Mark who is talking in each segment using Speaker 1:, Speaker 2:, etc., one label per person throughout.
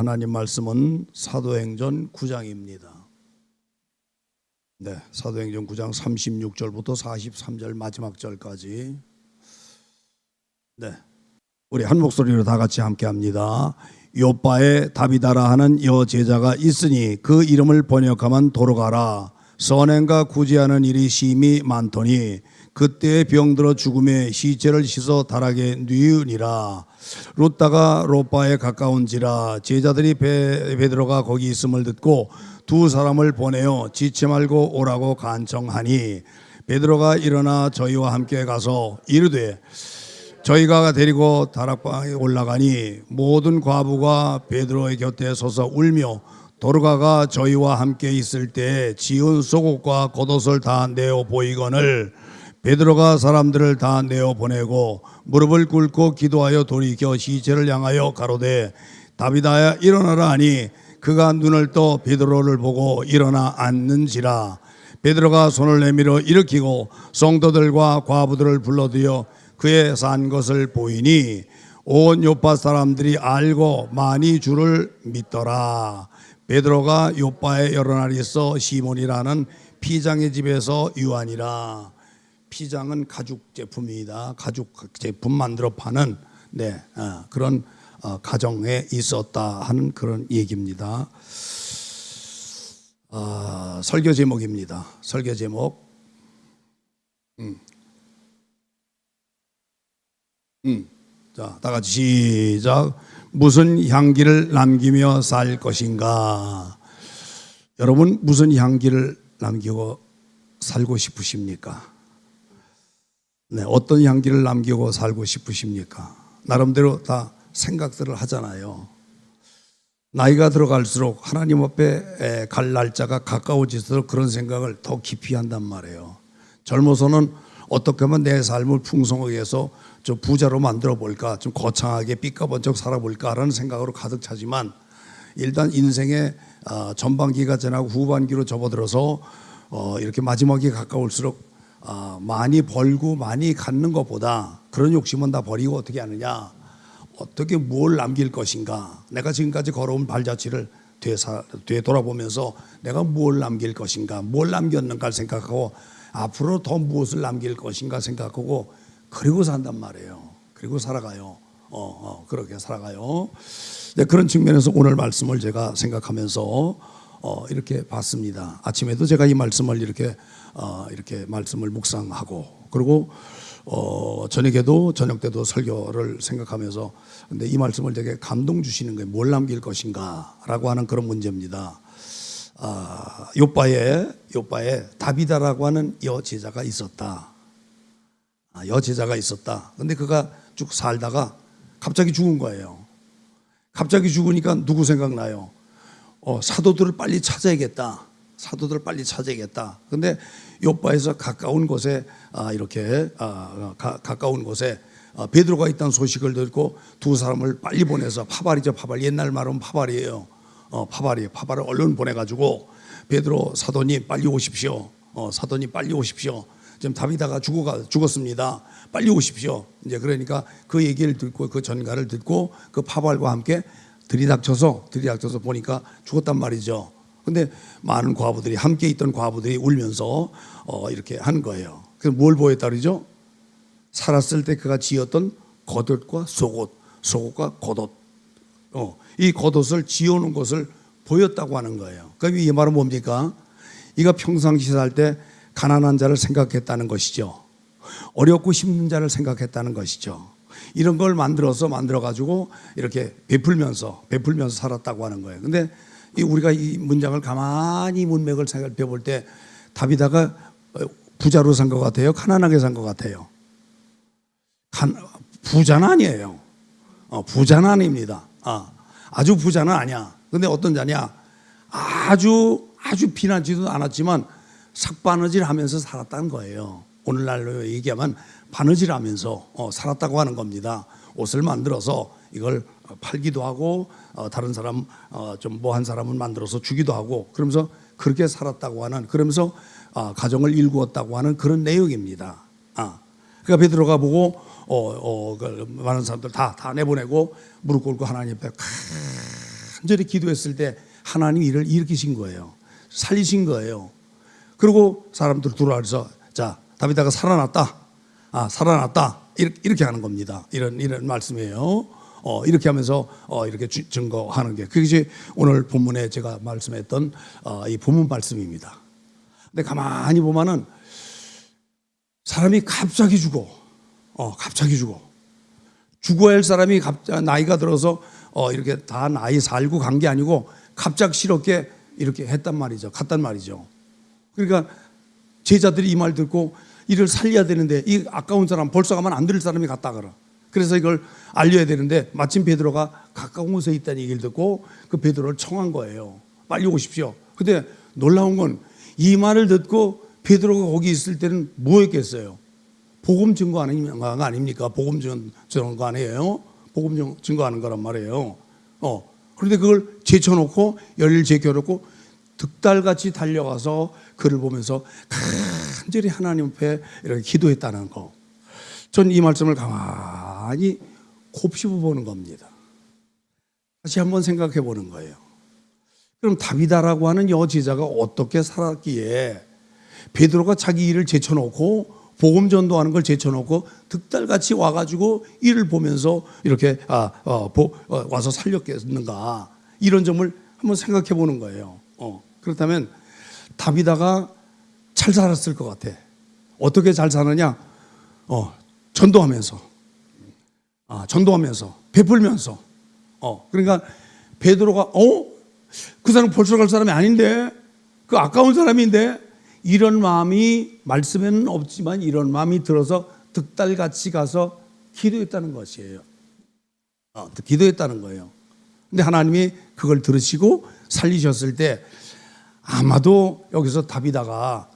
Speaker 1: 하나님 말씀은 사도행전 9장입니다. 네, 사도행전 9장 36절부터 43절 마지막 절까지. 네, 우리 한 목소리로 다 같이 함께 합니다. 요빠에 다비다라 하는 여제자가 있으니 그 이름을 번역하면 도로가라. 선행과 구제하는 일이 심히 많더니 그때에 병들어 죽음에 시체를 씻어 다락에 뉘으니라. 룻다가 롯바에 가까운지라. 제자들이 베드로가 거기 있음을 듣고 두 사람을 보내어 지체 말고 오라고 간청하니 베드로가 일어나 저희와 함께 가서 이르되 저희가 데리고 다락방에 올라가니 모든 과부가 베드로의 곁에 서서 울며 도르가가 저희와 함께 있을 때 지은 속옷과 겉옷을 다 내어 보이거늘 베드로가 사람들을 다 내어 보내고 무릎을 꿇고 기도하여 돌이켜 시체를 향하여 가로되 다비다야 일어나라 하니 그가 눈을 떠 베드로를 보고 일어나 앉는지라. 베드로가 손을 내밀어 일으키고 성도들과 과부들을 불러들여 그의 산 것을 보이니 온 요파 사람들이 알고 많이 주를 믿더라. 베드로가 요파에 여러 날 있어 시몬이라는 피장의 집에서 유하니라. 피장은 가죽 제품이다. 가죽 제품 만들어 파는 그런 가정에 있었다 하는 그런 얘기입니다. 설교 제목입니다. 설교 제목. 자, 다 같이 시작. 무슨 향기를 남기며 살 것인가? 여러분 무슨 향기를 남기고 살고 싶으십니까? 네, 어떤 향기를 남기고 살고 싶으십니까? 나름대로 다 생각들을 하잖아요. 나이가 들어갈수록 하나님 앞에 갈 날짜가 가까워질수록 그런 생각을 더 깊이 한단 말이에요. 젊어서는 어떻게 하면 내 삶을 풍성하게 해서 좀 부자로 만들어 볼까, 좀 거창하게 삐까번쩍 살아볼까라는 생각으로 가득 차지만 일단 인생의 전반기가 지나고 후반기로 접어들어서 이렇게 마지막이 가까울수록 많이 벌고 많이 갖는 것보다 그런 욕심은 다 버리고 어떻게 하느냐, 어떻게 뭘 남길 것인가, 내가 지금까지 걸어온 발자취를 되돌아보면서 내가 뭘 남길 것인가, 뭘 남겼는가를 생각하고 앞으로 더 무엇을 남길 것인가 생각하고 그리고 산단 말이에요. 그리고 살아가요. 그렇게 살아가요. 네, 그런 측면에서 오늘 말씀을 제가 생각하면서 이렇게 봤습니다. 아침에도 제가 이 말씀을 이렇게 말씀을 묵상하고 그리고 저녁 때도 설교를 생각하면서 근데 이 말씀을 되게 감동 주시는 거예요. 뭘 남길 것인가라고 하는 그런 문제입니다. 요빠에 다비다라고 하는 여제자가 있었다. 여제자가 있었다. 근데 그가 쭉 살다가 갑자기 죽은 거예요. 갑자기 죽으니까 누구 생각나요? 사도들을 빨리 찾아야겠다. 사도들을 빨리 찾아야겠다. 근데 요빠에서 가까운 곳에 가까운 곳에 베드로가 있다는 소식을 듣고 두 사람을 빨리 보내서 파발이죠. 파발. 옛날 말은 파발이에요. 파발을 얼른 보내가지고 베드로 사도님 빨리 오십시오. 사도님 빨리 오십시오. 지금 다비다가 죽었습니다. 빨리 오십시오. 이제 그러니까 그 얘기를 듣고 그 전가를 듣고 그 파발과 함께 들이닥쳐서 보니까 죽었단 말이죠. 근데 많은 과부들이 함께 있던 과부들이 울면서 이렇게 한 거예요. 그래서 뭘 보였다 그러죠? 살았을 때 그가 지었던 겉옷과 속옷과 겉옷. 이 겉옷을 지어놓은 것을 보였다고 하는 거예요. 그럼 이 말은 뭡니까? 이가 평상시 살 때 가난한 자를 생각했다는 것이죠. 어렵고 힘든 자를 생각했다는 것이죠. 이런 걸 만들어가지고 이렇게 베풀면서 살았다고 하는 거예요. 근데 우리가 이 문장을 가만히 문맥을 살펴볼 때 다비다가 부자로 산 것 같아요? 가난하게 산 것 같아요? 부자는 아니에요. 부자는 아닙니다. 아주 부자는 아니야. 근데 어떤 자냐? 아주 비난지도 않았지만 삭바느질 하면서 살았다는 거예요. 오늘날로 얘기하면 바느질 하면서 살았다고 하는 겁니다. 옷을 만들어서 이걸 팔기도 하고 다른 사람 좀 뭐한 사람은 만들어서 주기도 하고 그러면서 그렇게 살았다고 하는, 그러면서 가정을 일구었다고 하는 그런 내용입니다. 그러니까 베드로가 보고 많은 사람들 다 내보내고 무릎 꿇고 하나님 앞에 간절히 기도했을 때 하나님이 이를 일으키신 거예요. 살리신 거예요. 그리고 사람들 들어와서 자, 다비다가 살아났다. 살아났다. 이렇게 하는 겁니다. 이런 말씀이에요. 이렇게 하면서 이렇게 증거하는 게 그것이 오늘 본문에 제가 말씀했던 이 본문 말씀입니다. 근데 가만히 보면은 사람이 갑자기 죽어야 할 사람이 나이가 들어서 이렇게 다 나이 살고 간 게 아니고 갑작스럽게 이렇게 했단 말이죠. 갔단 말이죠. 그러니까 제자들이 이 말 듣고 이를 살려야 되는데 이 아까운 사람 벌써 가면 안 될 사람이 갔다 그러. 그래서 이걸 알려야 되는데 마침 베드로가 가까운 곳에 있다는 얘기를 듣고 그 베드로를 청한 거예요. 빨리 오십시오. 근데 놀라운 건 이 말을 듣고 베드로가 거기 있을 때는 뭐 했겠어요? 복음 증거하는 거 아닙니까? 복음 증거 아니에요? 복음 증거하는 거란 말이에요. 그런데 그걸 제쳐놓고 열일 제껴놓고 득달같이 달려가서 그를 보면서 간절히 하나님 앞에 이렇게 기도했다는 거. 전 이 말씀을 가만히 곱씹어 보는 겁니다. 다시 한번 생각해 보는 거예요. 그럼 다비다라고 하는 여제자가 어떻게 살았기에 베드로가 자기 일을 제쳐놓고 복음 전도하는 걸 제쳐놓고 득달같이 와가지고 이를 보면서 이렇게 와서 살렸겠는가, 이런 점을 한번 생각해 보는 거예요. 그렇다면 다비다가 잘 살았을 것 같아. 어떻게 잘 사느냐? 전도하면서 베풀면서. 그러니까 베드로가 그 사람 벌써 갈 사람이 아닌데, 그 아까운 사람인데, 이런 마음이 말씀에는 없지만 이런 마음이 들어서 득달같이 가서 기도했다는 것이에요. 기도했다는 거예요. 근데 하나님이 그걸 들으시고 살리셨을 때 아마도 여기서 다비다가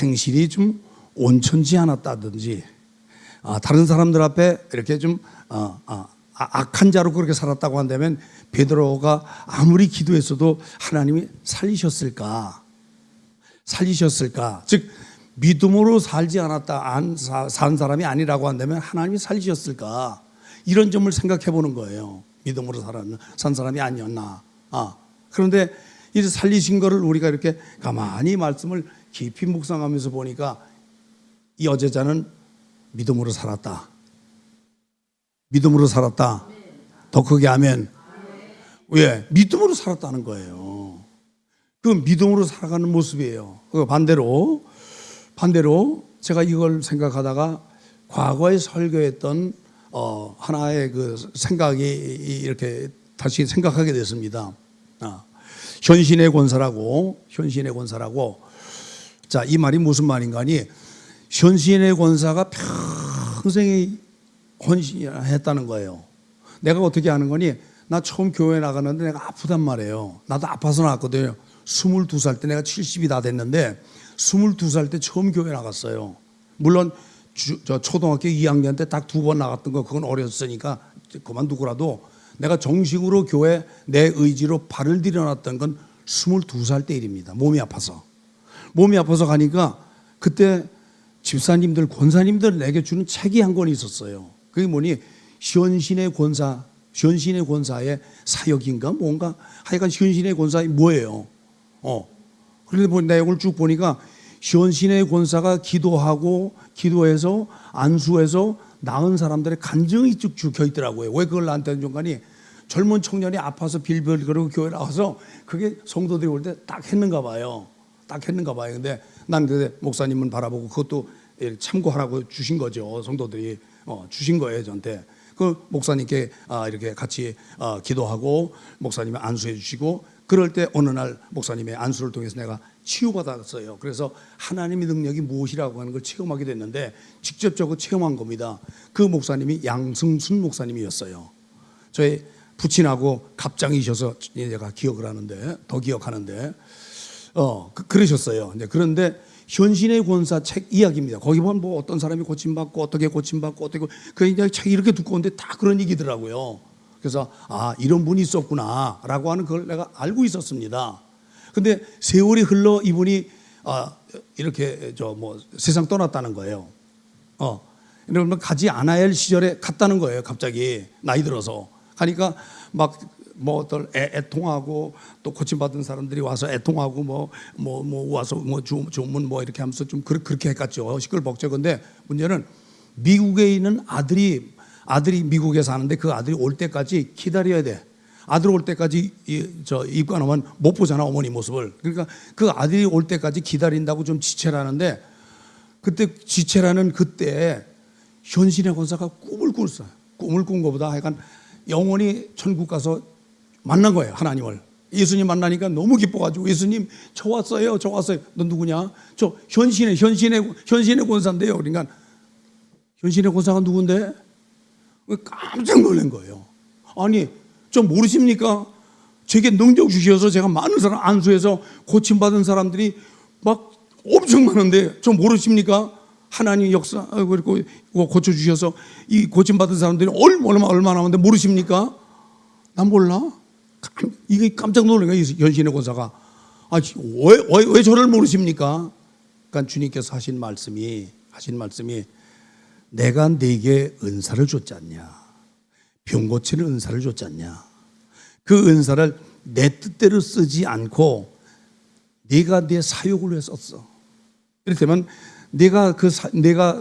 Speaker 1: 행실이 좀 온천지 않았다든지 다른 사람들 앞에 이렇게 좀 악한 자로 그렇게 살았다고 한다면 베드로가 아무리 기도했어도 하나님이 살리셨을까? 즉 믿음으로 살지 않았다, 산 사람이 아니라고 한다면 하나님이 살리셨을까? 이런 점을 생각해 보는 거예요. 믿음으로 산 사람이 아니었나? 그런데 이제 살리신 거를 우리가 이렇게 가만히 말씀을 깊이 묵상하면서 보니까 이 여제자는 믿음으로 살았다. 더 크게 아멘. 왜? 믿음으로 살았다는 거예요. 그 믿음으로 살아가는 모습이에요. 반대로 제가 이걸 생각하다가 과거에 설교했던 하나의 그 생각이 이렇게 다시 생각하게 됐습니다. 현신의 권사라고. 자, 이 말이 무슨 말인가 하니, 현신의 권사가 평생에 헌신했다는 거예요. 내가 어떻게 아는 거니, 나 처음 교회 나가는데 내가 아프단 말이에요. 나도 아파서 나왔거든요. 22살 때, 내가 70이 다 됐는데 22살 때 처음 교회 나갔어요. 물론 저 초등학교 2학년 때 딱 2번 나갔던 거, 그건 어렸으니까 그만두고라도 내가 정식으로 교회 내 의지로 발을 들여놨던 건 22살 때 일입니다. 몸이 아파서 가니까 그때 집사님들, 권사님들 내게 주는 책이 한 권 있었어요. 그게 뭐니, 현신의 권사의 사역인가 뭔가, 하여간 현신의 권사이 뭐예요. 그런데 내용을 쭉 보니까 현신의 권사가 기도해서 안수해서 나은 사람들의 간증이 쭉 적혀 있더라고요. 왜 그걸 나한테 중간에 젊은 청년이 아파서 빌빌거리고 교회 나와서 그게 성도들이 올 때 딱 했는가 봐요. 근데 난 그때 목사님은 바라보고 그것도 참고하라고 주신 거죠. 성도들이 주신 거예요, 저한테. 그 목사님께 이렇게 같이 기도하고 목사님이 안수해 주시고, 그럴 때 어느 날 목사님의 안수를 통해서 내가 치유받았어요. 그래서 하나님의 능력이 무엇이라고 하는 걸 체험하게 됐는데 직접적으로 체험한 겁니다. 그 목사님이 양승순 목사님이었어요. 저희 부친하고 갑장이셔서 제가 기억을 하는데, 더 기억하는데 그러셨어요. 그런데 현신의 권사 책 이야기입니다. 거기 보면 뭐 어떤 사람이 고침받고 어떻게 그 책이 이렇게 두꺼운데 다 그런 얘기더라고요. 그래서 이런 분이 있었구나라고 하는 걸 내가 알고 있었습니다. 근데 세월이 흘러 이분이 이렇게 세상 떠났다는 거예요. 그러면 가지 않아야 할 시절에 갔다는 거예요. 갑자기 나이 들어서 가니까 막 뭐 어떤 애통하고 또 고침받은 사람들이 와서 애통하고 뭐 와서 뭐 주문 뭐 이렇게 하면서 좀 그렇게 했겠죠. 시끌벅적. 근데 문제는 미국에 있는 아들이 미국에 사는데 그 아들이 올 때까지 기다려야 돼. 아들 올 때까지 입관하면 못 보잖아, 어머니 모습을. 그러니까 그 아들이 올 때까지 기다린다고 좀 지체라는데, 그때 지체라는 그때 현신의 권사가 꿈을 꿨어요. 꿈을 꾼 것보다 하여간 영원히 천국 가서 만난 거예요, 하나님을. 예수님 만나니까 너무 기뻐가지고, 예수님 저 왔어요. 너 누구냐? 저 현신의 권사인데요. 그러니까 현신의 권사가 누군데? 깜짝 놀란 거예요. 아니, 좀 모르십니까? 제게 능력 주셔서 제가 많은 사람 안수해서 고침받은 사람들이 막 엄청 많은데 좀 모르십니까? 하나님 역사 그리고 고쳐주셔서 이 고침받은 사람들이 얼마나 많은데 모르십니까? 난 몰라. 이게 깜짝 놀란 거예요, 현신의 권사가. 왜 저를 모르십니까? 그러니까 주님께서 하신 말씀이 내가 네게 은사를 줬지 않냐? 병 고치는 은사를 줬지 않냐? 그 은사를 내 뜻대로 쓰지 않고 네가 내 사역을 위해 썼어. 이를테면 내가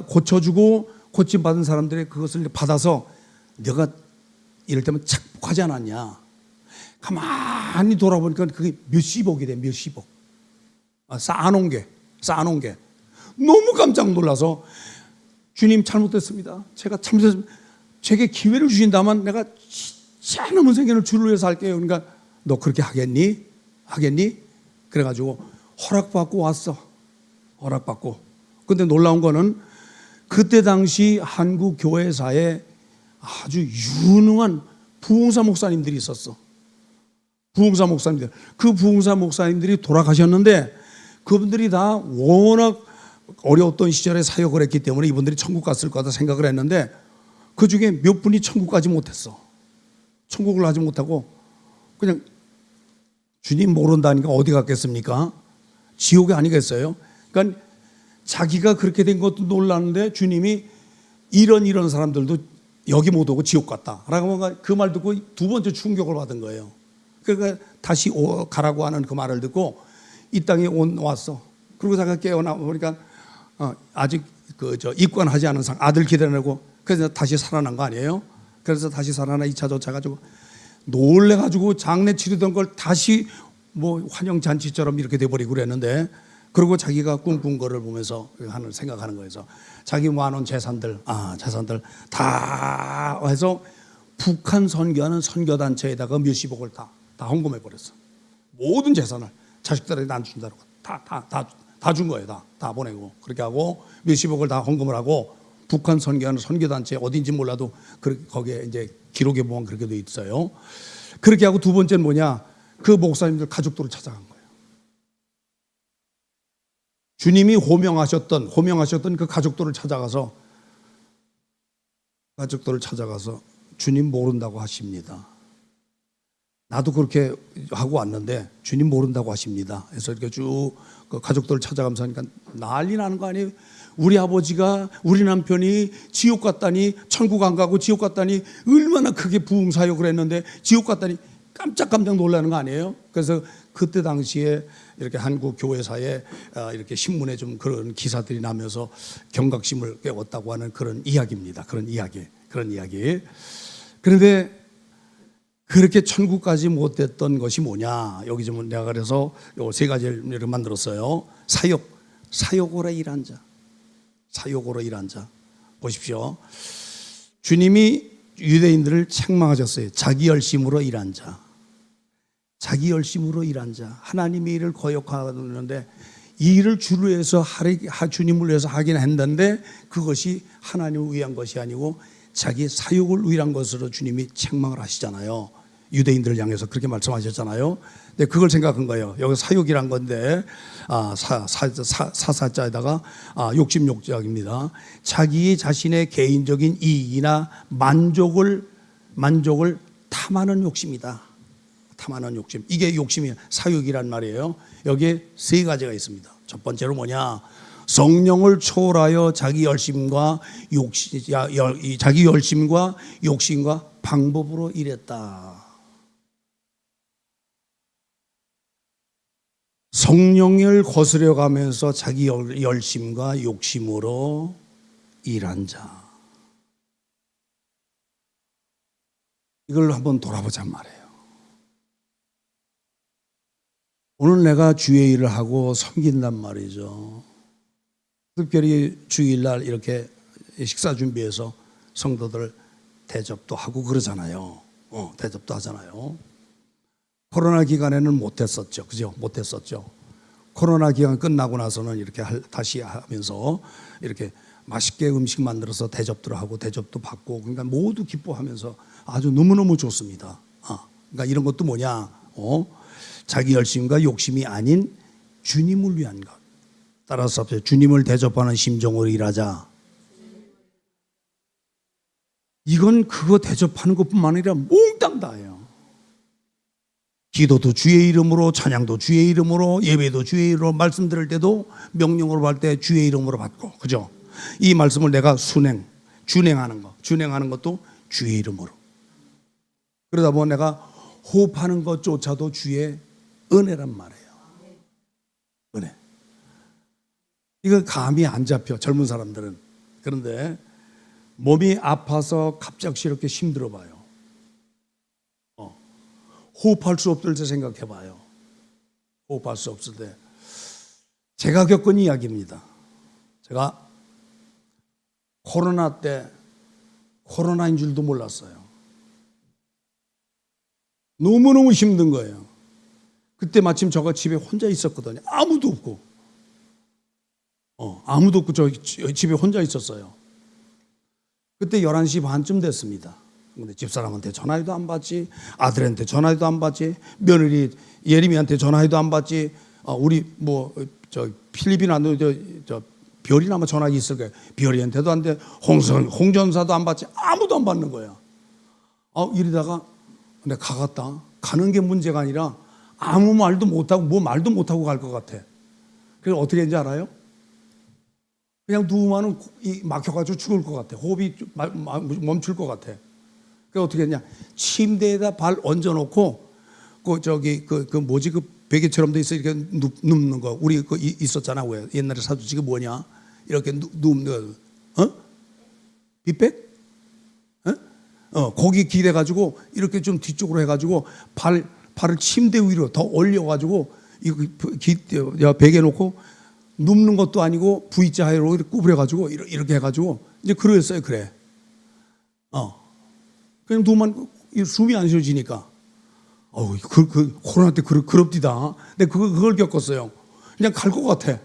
Speaker 1: 고쳐주고 고침받은 사람들의 그것을 받아서 내가 이를테면 착복하지 않았냐? 가만히 돌아보니까 그게 몇십억이 돼, 몇십억. 쌓아놓은 게. 너무 깜짝 놀라서 주님 잘못됐습니다. 제가 잘못했습니다. 제게 기회를 주신다면 내가 진짜 남은 생애를 주를 위해서 할게요. 그러니까 너 그렇게 하겠니? 그래가지고 허락받고 왔어. 허락받고. 근데 놀라운 거는 그때 당시 한국 교회사에 아주 유능한 부흥사 목사님들이 있었어. 부흥사 목사님들. 그 부흥사 목사님들이 돌아가셨는데 그분들이 다 워낙 어려웠던 시절에 사역을 했기 때문에 이분들이 천국 갔을 거다 생각을 했는데 그 중에 몇 분이 천국 가지 못했어. 천국을 하지 못하고 그냥 주님 모른다니까 어디 갔겠습니까? 지옥이 아니겠어요? 그러니까 자기가 그렇게 된 것도 놀랐는데 주님이 이런 사람들도 여기 못 오고 지옥 갔다 라고 그 말 듣고 두 번째 충격을 받은 거예요. 그러니까 다시 가라고 하는 그 말을 듣고 이 땅에 왔어. 그리고 자기가 깨어나 보니까 아직 입관하지 않은 아들 기다리고 그래서 다시 살아난 거 아니에요? 그래서 다시 살아나 2차 쫓아가지고 놀래가지고 장례 치르던 걸 다시 뭐 환영잔치처럼 이렇게 돼버리고 그랬는데, 그리고 자기가 꿈꾼 거를 보면서 생각하는 거에서 자기 모아놓은 재산들 다 해서 북한 선교하는 선교단체에다가 몇십억을 다 헌금해버렸어. 모든 재산을 자식들에게 안 준다고 다 준 거예요. 다 보내고 그렇게 하고 몇십억을 다 헌금을 하고 북한 선교하는 선교단체 어딘지 몰라도 거기에 이제 기록에 보면 그렇게 돼 있어요. 그렇게 하고 두 번째는 뭐냐? 그 목사님들 가족들을 찾아간 거예요. 주님이 호명하셨던 그 가족들을 찾아가서 주님 모른다고 하십니다. 나도 그렇게 하고 왔는데 주님 모른다고 하십니다. 그래서 이렇게 쭉 그 가족들을 찾아가면서 하니까 난리 나는 거 아니에요? 우리 아버지가 우리 남편이 지옥 갔다니, 천국 안 가고 지옥 갔다니, 얼마나 크게 부흥사역을 했는데 지옥 갔다니 깜짝 놀라는 거 아니에요? 그래서 그때 당시에 이렇게 한국 교회사에 이렇게 신문에 좀 그런 기사들이 나면서 경각심을 깨웠다고 하는 그런 이야기입니다. 그런 이야기. 그런데 그렇게 천국까지 못됐던 것이 뭐냐? 여기 좀 내가 그래서 요 세 가지를 만들었어요. 사역으로 일한 자. 사역으로 일한 자. 보십시오. 주님이 유대인들을 책망하셨어요. 자기 열심으로 일한 자. 하나님의 일을 거역하는데 이 일을 주를 위해서 주님을 위해서 하긴 했는데 그것이 하나님을 위한 것이 아니고 자기 사역을 위한 것으로 주님이 책망을 하시잖아요. 유대인들을 향해서 그렇게 말씀하셨잖아요. 근데 그걸 생각한 거예요. 여기 사역이란 건데 사사자에다가 욕심욕작입니다. 자기 자신의 개인적인 이익이나 만족을 탐하는 욕심이다. 탐하는 욕심. 이게 욕심이에요. 사역이란 말이에요. 여기에 세 가지가 있습니다. 첫 번째로 뭐냐? 성령을 초월하여 자기 열심과 욕심과 방법으로 일했다. 성령을 거스려 가면서 자기 열심과 욕심으로 일한 자. 이걸 한번 돌아보자 말이에요. 오늘 내가 주의 일을 하고 섬긴단 말이죠. 특별히 주일날 이렇게 식사 준비해서 성도들 대접도 하고 그러잖아요. 대접도 하잖아요. 코로나 기간에는 못했었죠. 그죠? 못했었죠. 코로나 기간 끝나고 나서는 이렇게 다시 하면서 이렇게 맛있게 음식 만들어서 대접도 하고 대접도 받고, 그러니까 모두 기뻐하면서 아주 너무너무 좋습니다. 그러니까 이런 것도 뭐냐? 자기 열심과 욕심이 아닌 주님을 위한 것. 따라서 주님을 대접하는 심정으로 일하자. 이건 그거 대접하는 것뿐만 아니라 몽땅 다예요. 기도도 주의 이름으로, 찬양도 주의 이름으로, 예배도 주의 이름으로, 말씀 들을 때도 명령으로 할 때 주의 이름으로 받고, 그죠? 이 말씀을 내가 준행하는 것도 주의 이름으로. 그러다 보면 내가 호흡하는 것조차도 주의 은혜란 말이에요. 은혜. 이거 감이 안 잡혀, 젊은 사람들은. 그런데 몸이 아파서 갑작스럽게 힘들어 봐요. 호흡할 수 없을 때 생각해 봐요. 호흡할 수 없을 때. 제가 겪은 이야기입니다. 제가 코로나 때 코로나인 줄도 몰랐어요. 너무너무 힘든 거예요. 그때 마침 저가 집에 혼자 있었거든요. 아무도 없고. 아무도 없고 저 집에 혼자 있었어요. 그때 11시 반쯤 됐습니다. 근데 집사람한테 전화해도 안 받지, 아들한테 전화해도 안 받지, 며느리 예림이한테 전화해도 안 받지, 우리 필리핀 안도 저 별이나 아마 전화기 있을 거예요. 별이한테도 안 돼, 홍전사도 안 받지, 아무도 안 받는 거야. 이러다가 내가 가겠다. 가는 게 문제가 아니라 아무 말도 못하고 말도 못하고 갈 것 같아. 그래서 어떻게 했는지 알아요? 그냥 누우면은 막혀가지고 죽을 것 같아. 호흡이 멈출 것 같아. 그래서 어떻게 했냐? 침대에다 발 얹어놓고 그 베개처럼 돼 있어 이렇게 눕는 거. 우리 있었잖아. 왜 옛날에 사두지가 뭐냐? 이렇게 눕는 거. 빗백? 거기 기대가지고 이렇게 좀 뒤쪽으로 해가지고 발을 침대 위로 더 올려가지고 이거 베개 놓고 눕는 것도 아니고 V자 하로 구부려가지고 이렇게 해가지고 이제 그랬어요. 그래. 그냥 누만 숨이 안 쉬어지니까. 코로나 때 그럽디다. 근데 그걸 겪었어요. 그냥 갈 것 같아.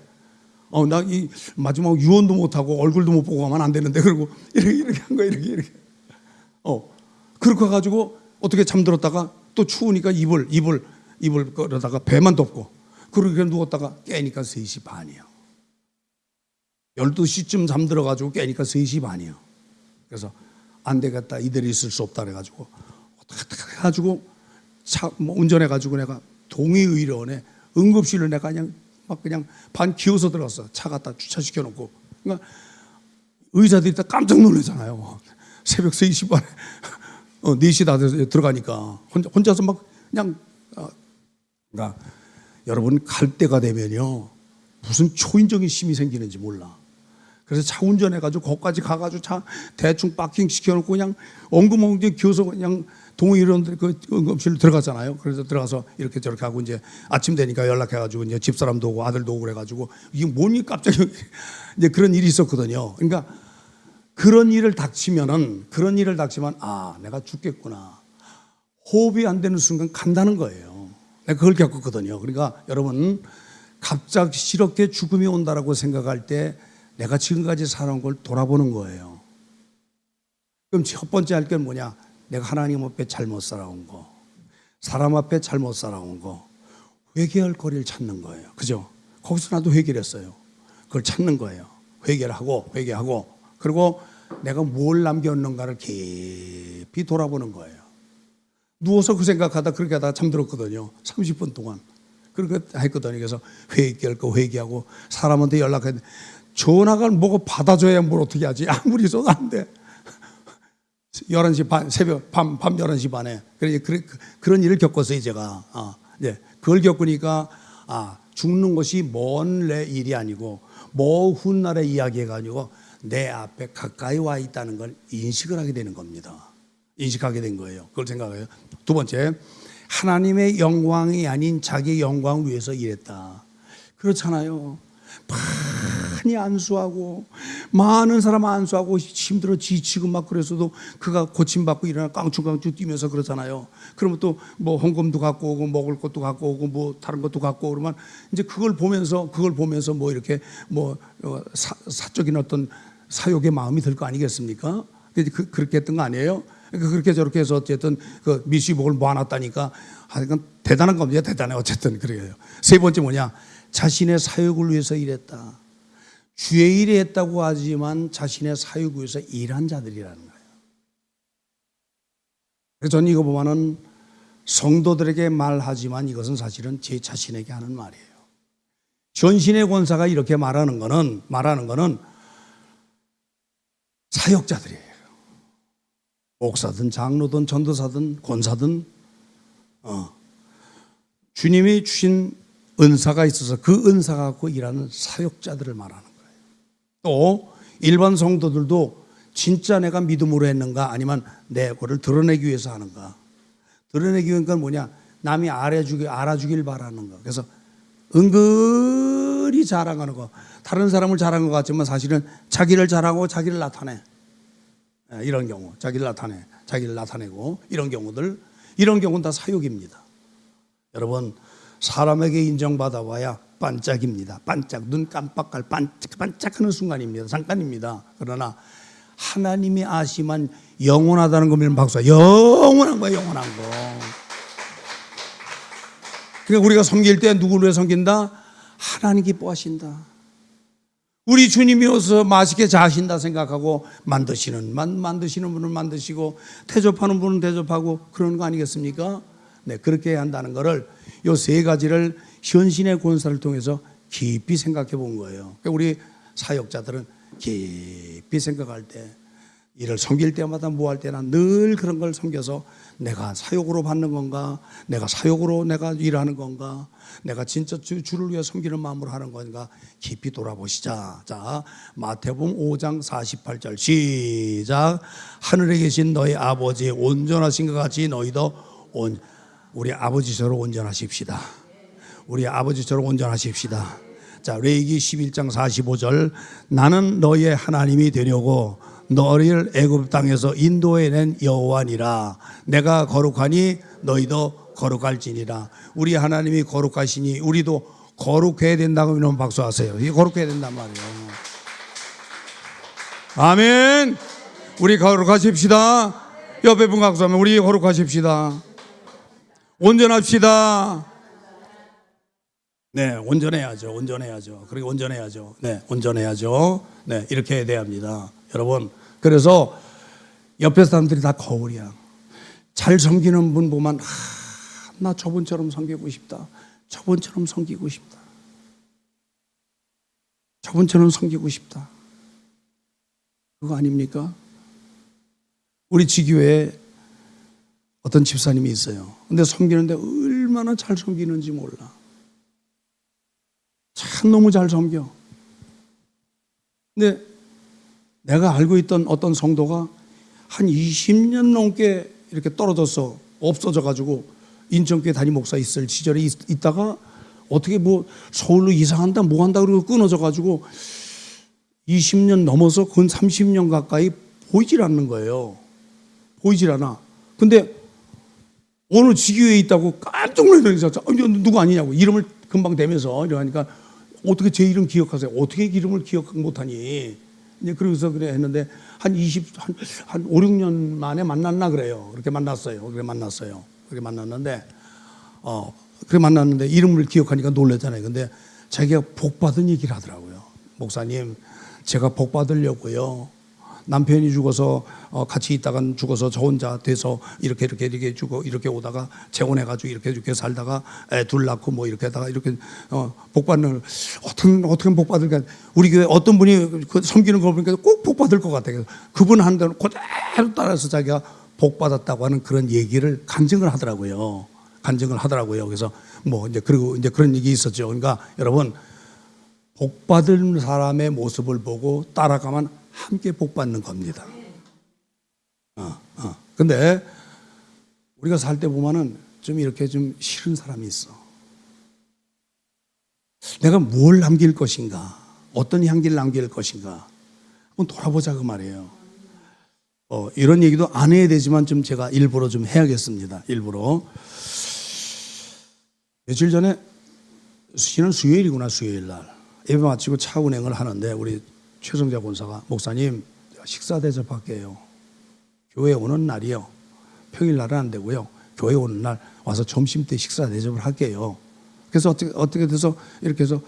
Speaker 1: 나 이 마지막 유언도 못 하고 얼굴도 못 보고 가면 안 되는데 그러고 이렇게 한 거야. 이렇게. 그렇게 해가지고 어떻게 잠들었다가 또 추우니까 이불 끌어다가 배만 덮고 그렇게 누웠다가 깨니까 3시 반이에요. 12시쯤 잠들어가지고 깨니까 3시 반이에요. 그래서 안 되겠다, 이대로 있을 수 없다 그래가지고 어떻게 해가지고 운전해가지고 내가 동의의료원에 응급실을 내가 그냥 반 기어서 들어갔어. 차 갖다 주차시켜놓고. 그러니까 의사들이 다 깜짝 놀라잖아요. 새벽 3시 반에 4시 다 돼서 들어가니까 혼자서 막 그냥. 그러니까 여러분 갈 때가 되면요 무슨 초인적인 힘이 생기는지 몰라. 그래서 차 운전해가지고 거기까지 가가지고 차 대충 파킹 시켜놓고 그냥 엉금엉금 기어서 그냥 동의의료원들 그 응급실로 들어갔잖아요. 그래서 들어가서 이렇게 저렇게 하고 이제 아침 되니까 연락해가지고 이제 집사람도 오고 아들도 오고 그래가지고 이게 뭐니 갑자기 이제 그런 일이 있었거든요. 그러니까 그런 일을 닥치면 내가 죽겠구나. 호흡이 안 되는 순간 간다는 거예요. 내가 그걸 겪었거든요. 그러니까 여러분 갑작스럽게 죽음이 온다라고 생각할 때 내가 지금까지 살아온 걸 돌아보는 거예요. 그럼 첫 번째 할 게 뭐냐? 내가 하나님 앞에 잘못 살아온 거, 사람 앞에 잘못 살아온 거, 회개할 거리를 찾는 거예요. 그죠? 거기서 나도 회개를 했어요. 그걸 찾는 거예요. 회개하고 그리고 내가 뭘 남겼는가를 깊이 돌아보는 거예요. 누워서 그 생각하다 그렇게 하다가 잠들었거든요. 30분 동안. 그렇게 했거든요. 그래서 회개할 거 회개하고 사람한테 연락했는데 전화가 뭐고 받아줘야 뭘 어떻게 하지? 아무리 써도 안 돼. 11시 반, 새벽 밤 11시 반에. 그런 일을 겪었어요, 제가. 그걸 겪으니까 죽는 것이 먼 내 일이 아니고 먼 훗날의 이야기가 아니고 내 앞에 가까이 와 있다는 걸 인식을 하게 되는 겁니다. 인식하게 된 거예요. 그걸 생각해요. 두 번째, 하나님의 영광이 아닌 자기 영광을 위해서 일했다. 그렇잖아요. 많이 안수하고 많은 사람 안수하고 힘들어 지치고 막 그래서도 그가 고침받고 일어나 깡충깡충 뛰면서 그러잖아요. 그러면 또 뭐 헌금도 갖고 오고 먹을 것도 갖고 오고 뭐 다른 것도 갖고 오고 그러면 이제 그걸 보면서 뭐 이렇게 뭐 사적인 어떤 사욕의 마음이 들 거 아니겠습니까? 그렇게 했던 거 아니에요? 그렇게 저렇게 해서 어쨌든 그 미수복을 모아놨다니까 하여간 대단한 겁니다. 대단해. 어쨌든 그래요. 세 번째 뭐냐? 자신의 사욕을 위해서 일했다. 주의 일에 했다고 하지만 자신의 사욕을 위해서 일한 자들이라는 거예요. 그래서 저는 이거 보면은 성도들에게 말하지만 이것은 사실은 제 자신에게 하는 말이에요. 전신의 권사가 이렇게 말하는 거는 사역자들이에요. 목사든 장로든 전도사든 권사든 주님이 주신 은사가 있어서 그 은사 갖고 일하는 사역자들을 말하는 거예요. 또 일반 성도들도 진짜 내가 믿음으로 했는가 아니면 내 거를 드러내기 위해서 하는가. 드러내기 위한 건 뭐냐? 남이 알아주길 바라는 거. 그래서 은근히 자랑하는 거. 다른 사람을 자랑한 것 같지만 사실은 자기를 자랑하고 자기를 나타내. 이런 경우, 자기를 나타내고 이런 경우는 다 사욕입니다. 여러분, 사람에게 인정받아봐야 반짝입니다. 반짝, 눈 깜빡할 반짝하는 순간입니다. 잠깐입니다. 그러나 하나님이 아시만 영원하다는 겁니다. 박수. 영원한 거예요. 영원한 거. 그러니까 우리가 섬길 때 누구를 위해 섬긴다? 하나님 기뻐하신다. 우리 주님이 오서 맛있게 자신다 생각하고 만드시는 분은 만드시고 대접하는 분은 대접하고 그런 거 아니겠습니까? 네, 그렇게 해야 한다는 거를 요 세 가지를 현신의 권사를 통해서 깊이 생각해 본 거예요. 그러니까 우리 사역자들은 깊이 생각할 때 이를 섬길 때마다 뭐 할 때나 늘 그런 걸 섬겨서 내가 사역으로 받는 건가, 내가 사역으로 내가 일하는 건가, 내가 진짜 주를 위해 섬기는 마음으로 하는 건가 깊이 돌아보시자. 자, 마태복음 5장 48절 시작. 하늘에 계신 너희 아버지 온전하신 것 같이 너희도 우리 아버지처럼 온전하십시다. 우리 아버지처럼 온전하십시다. 자, 레위기 11장 45절 나는 너희의 하나님이 되려고 너희를 애굽 땅에서 인도해낸 여호와니라. 내가 거룩하니 너희도 거룩할지니라. 우리 하나님이 거룩하시니 우리도 거룩해야 된다고 이런 박수하세요. 이 거룩해야 된단 말이에요. 아멘. 우리 거룩하십시다. 옆에 분 박수하면 우리 거룩하십시다. 온전합시다. 네, 온전해야죠. 그리고 온전해야죠. 네, 온전해야죠. 네, 이렇게 해야 됩니다. 여러분, 그래서 옆에 사람들이 다 거울이야. 잘 섬기는 분 보면 나 저분처럼 섬기고 싶다. 저분처럼 섬기고 싶다. 저분처럼 섬기고 싶다. 그거 아닙니까? 우리 지교회에 어떤 집사님이 있어요. 근데 섬기는데 얼마나 잘 섬기는지 몰라. 참 너무 잘 섬겨. 근데 내가 알고 있던 어떤 성도가 한 20년 넘게 이렇게 떨어져서 없어져가지고 인천교회 담임 목사 있을 시절에 있다가 어떻게 뭐 서울로 이사한다 뭐 한다 그러고 끊어져가지고 20년 넘어서 근 30년 가까이 보이질 않는 거예요. 보이질 않아. 근데 오늘 지교회에 있다고 깜짝 놀라서 누구 아니냐고 이름을 금방 대면서 이러니까 어떻게 제 이름 기억하세요? 어떻게 이름을 기억 못하니? 이제 그래서 그래 했는데 한 5, 6년 만에 만났나 그래요. 그렇게 만났어요. 그렇게 만났는데 그렇게 만났는데 이름을 기억하니까 놀랐잖아요. 근데 자기가 복 받은 얘기를 하더라고요. 목사님, 제가 복 받으려고요. 남편이 죽어서 같이 있다가 죽어서 저 혼자 돼서 이렇게 주고 이렇게 오다가 재혼해가지고 이렇게 살다가 애 둘 낳고 뭐 이렇게 하다가 이렇게 복 받는 어떻게 복 받을까? 우리 교회 어떤 분이 그 섬기는 걸 보니까 꼭 복 받을 것 같아요. 그분 하는 대로 그대로 따라서 자기가 복 받았다고 하는 그런 얘기를 간증을 하더라고요. 간증을 하더라고요. 그래서 뭐 이제 그리고 이제 그런 얘기 있었죠. 그러니까 여러분 복 받은 사람의 모습을 보고 따라가면 함께 복 받는 겁니다. 근데 우리가 살 때 보면은 좀 이렇게 좀 싫은 사람이 있어. 내가 뭘 남길 것인가? 어떤 향기를 남길 것인가? 한번 돌아보자 그 말이에요. 이런 얘기도 안 해야 되지만 좀 제가 일부러 좀 해야겠습니다. 일부러. 며칠 전에 지난 수요일이구나, 수요일 날 예배 마치고 차 운행을 하는데 우리 최성자 권사가 목사님 식사 대접할게요. 교회 오는 날이요. 평일 날은 안 되고요. 교회 오는 날 와서 점심 때 식사 대접을 할게요. 그래서 어떻게 돼서 이렇게 해서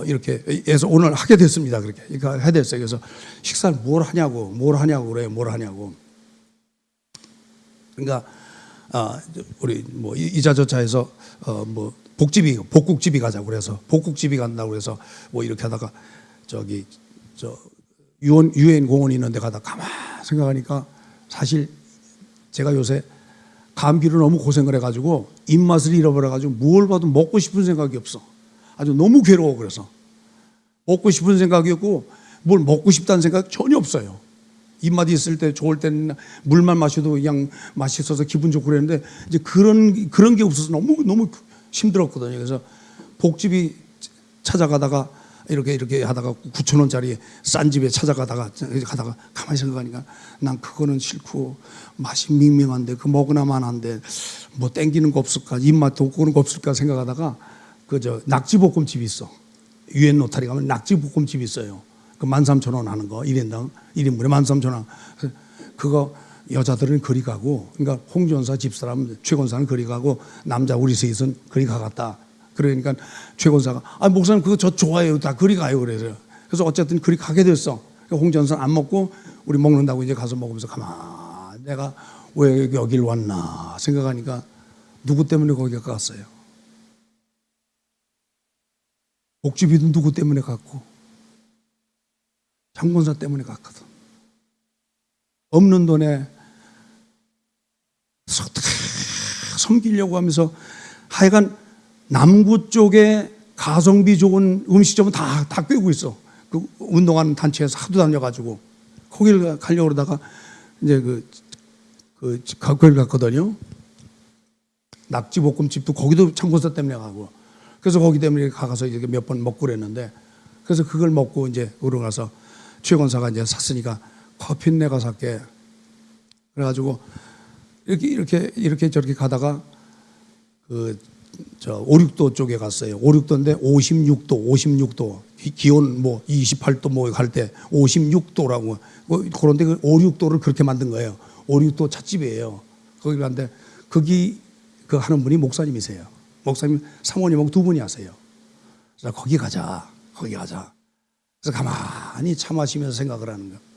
Speaker 1: 이렇게 해서 오늘 하게 됐습니다. 그렇게 해야 됐어요. 그래서 식사를 뭘 하냐고 그래요. 뭘 하냐고. 그러니까 우리 뭐 이자저자해서 뭐 복국집이 가자고 그래서 복국집이 간다고 그래서 뭐 이렇게 하다가 저기 유엔 공원이 있는데 가다 가만 생각하니까 사실 제가 요새 감기로 너무 고생을 해가지고 입맛을 잃어버려가지고 뭘 봐도 먹고 싶은 생각이 없어. 아주 너무 괴로워. 그래서 먹고 싶은 생각이 없고 뭘 먹고 싶다는 생각 전혀 없어요. 입맛이 있을 때 좋을 때는 물만 마셔도 그냥 맛있어서 기분 좋고 그랬는데 이제 그런 게 없어서 너무 힘들었거든요. 그래서 복집이 찾아가다가 이렇게 하다가 9,000원짜리 싼 집에 찾아가다가 가만히 생각하니까 난 그거는 싫고 맛이 밍밍한데 그 먹으나만 한데 뭐 땡기는 거 없을까 입맛 돋구는 거 없을까 생각하다가 낙지볶음집이 있어. 유엔 로타리 가면 낙지볶음집이 있어요. 그 13,000원 하는 거 1인당 1인분에 13,000원. 그거 여자들은 그리 가고 그러니까 홍전사 집사람 최권사는 그리 가고 남자 우리 셋은 그리 가갔다. 그러니까 최권사가 목사님 그거 저 좋아해요. 다 그리 가요. 그래서 어쨌든 그리 가게 됐어. 홍전사 안 먹고 우리 먹는다고 이제 가서 먹으면서 가만 내가 왜 여길 왔나 생각하니까 누구 때문에 거기 갔어요. 복집이도 누구 때문에 갔고 장본사 때문에 갔거든. 없는 돈에 어떻게 섬기려고 하면서 하여간 남구 쪽에 가성비 좋은 음식점은 다 꿰고 있어. 그 운동하는 단체에서 하도 다녀가지고 거기를 가려고 그러다가 이제 거길 갔거든요. 낙지볶음집도 거기도 창고사 때문에 가고 그래서 거기 때문에 가서 이렇게 몇 번 먹고 그랬는데 그래서 그걸 먹고 이제 으로 가서 최권사가 이제 샀으니까 커피는 내가 살게. 그래가지고 이렇게 저렇게 가다가 저 5, 6도 쪽에 갔어요. 5, 6도인데 56도 기온 뭐 28도 뭐 갈 때 56도라고 그런데 그 5, 6도를 그렇게 만든 거예요. 5, 6도 찻집이에요. 거기 갔는데 거기 그 하는 분이 목사님이세요. 목사님 사모님하고 두 분이 하세요. 그래서 거기 가자. 그래서 가만히 차 마시면서 생각을 하는 거예요.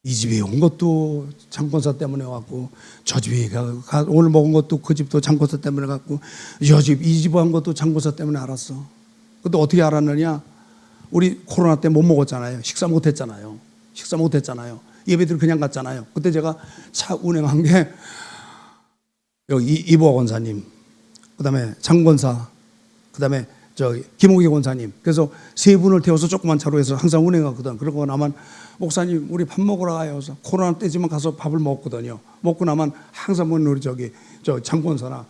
Speaker 1: 이 집에 온 것도 장권사 때문에 왔고 저 집에 오늘 먹은 것도 그 집도 장권사 때문에 갔고 이 집 한 것도 장권사 때문에 알았어. 그것도 어떻게 알았느냐? 우리 코로나 때 못 먹었잖아요. 식사 못 했잖아요. 예배들 그냥 갔잖아요. 그때 제가 차 운행한 게 여기 이보아 권사님, 그다음에 장권사, 그다음에 김홍기 권사님. 그래서 세 분을 태워서 조그만 차로 해서 항상 운행하거든. 그러고 나면 목사님 우리 밥 먹으러 가요. 그래서 코로나 때지만 가서 밥을 먹거든요. 먹고 나면 항상 우리 장권사나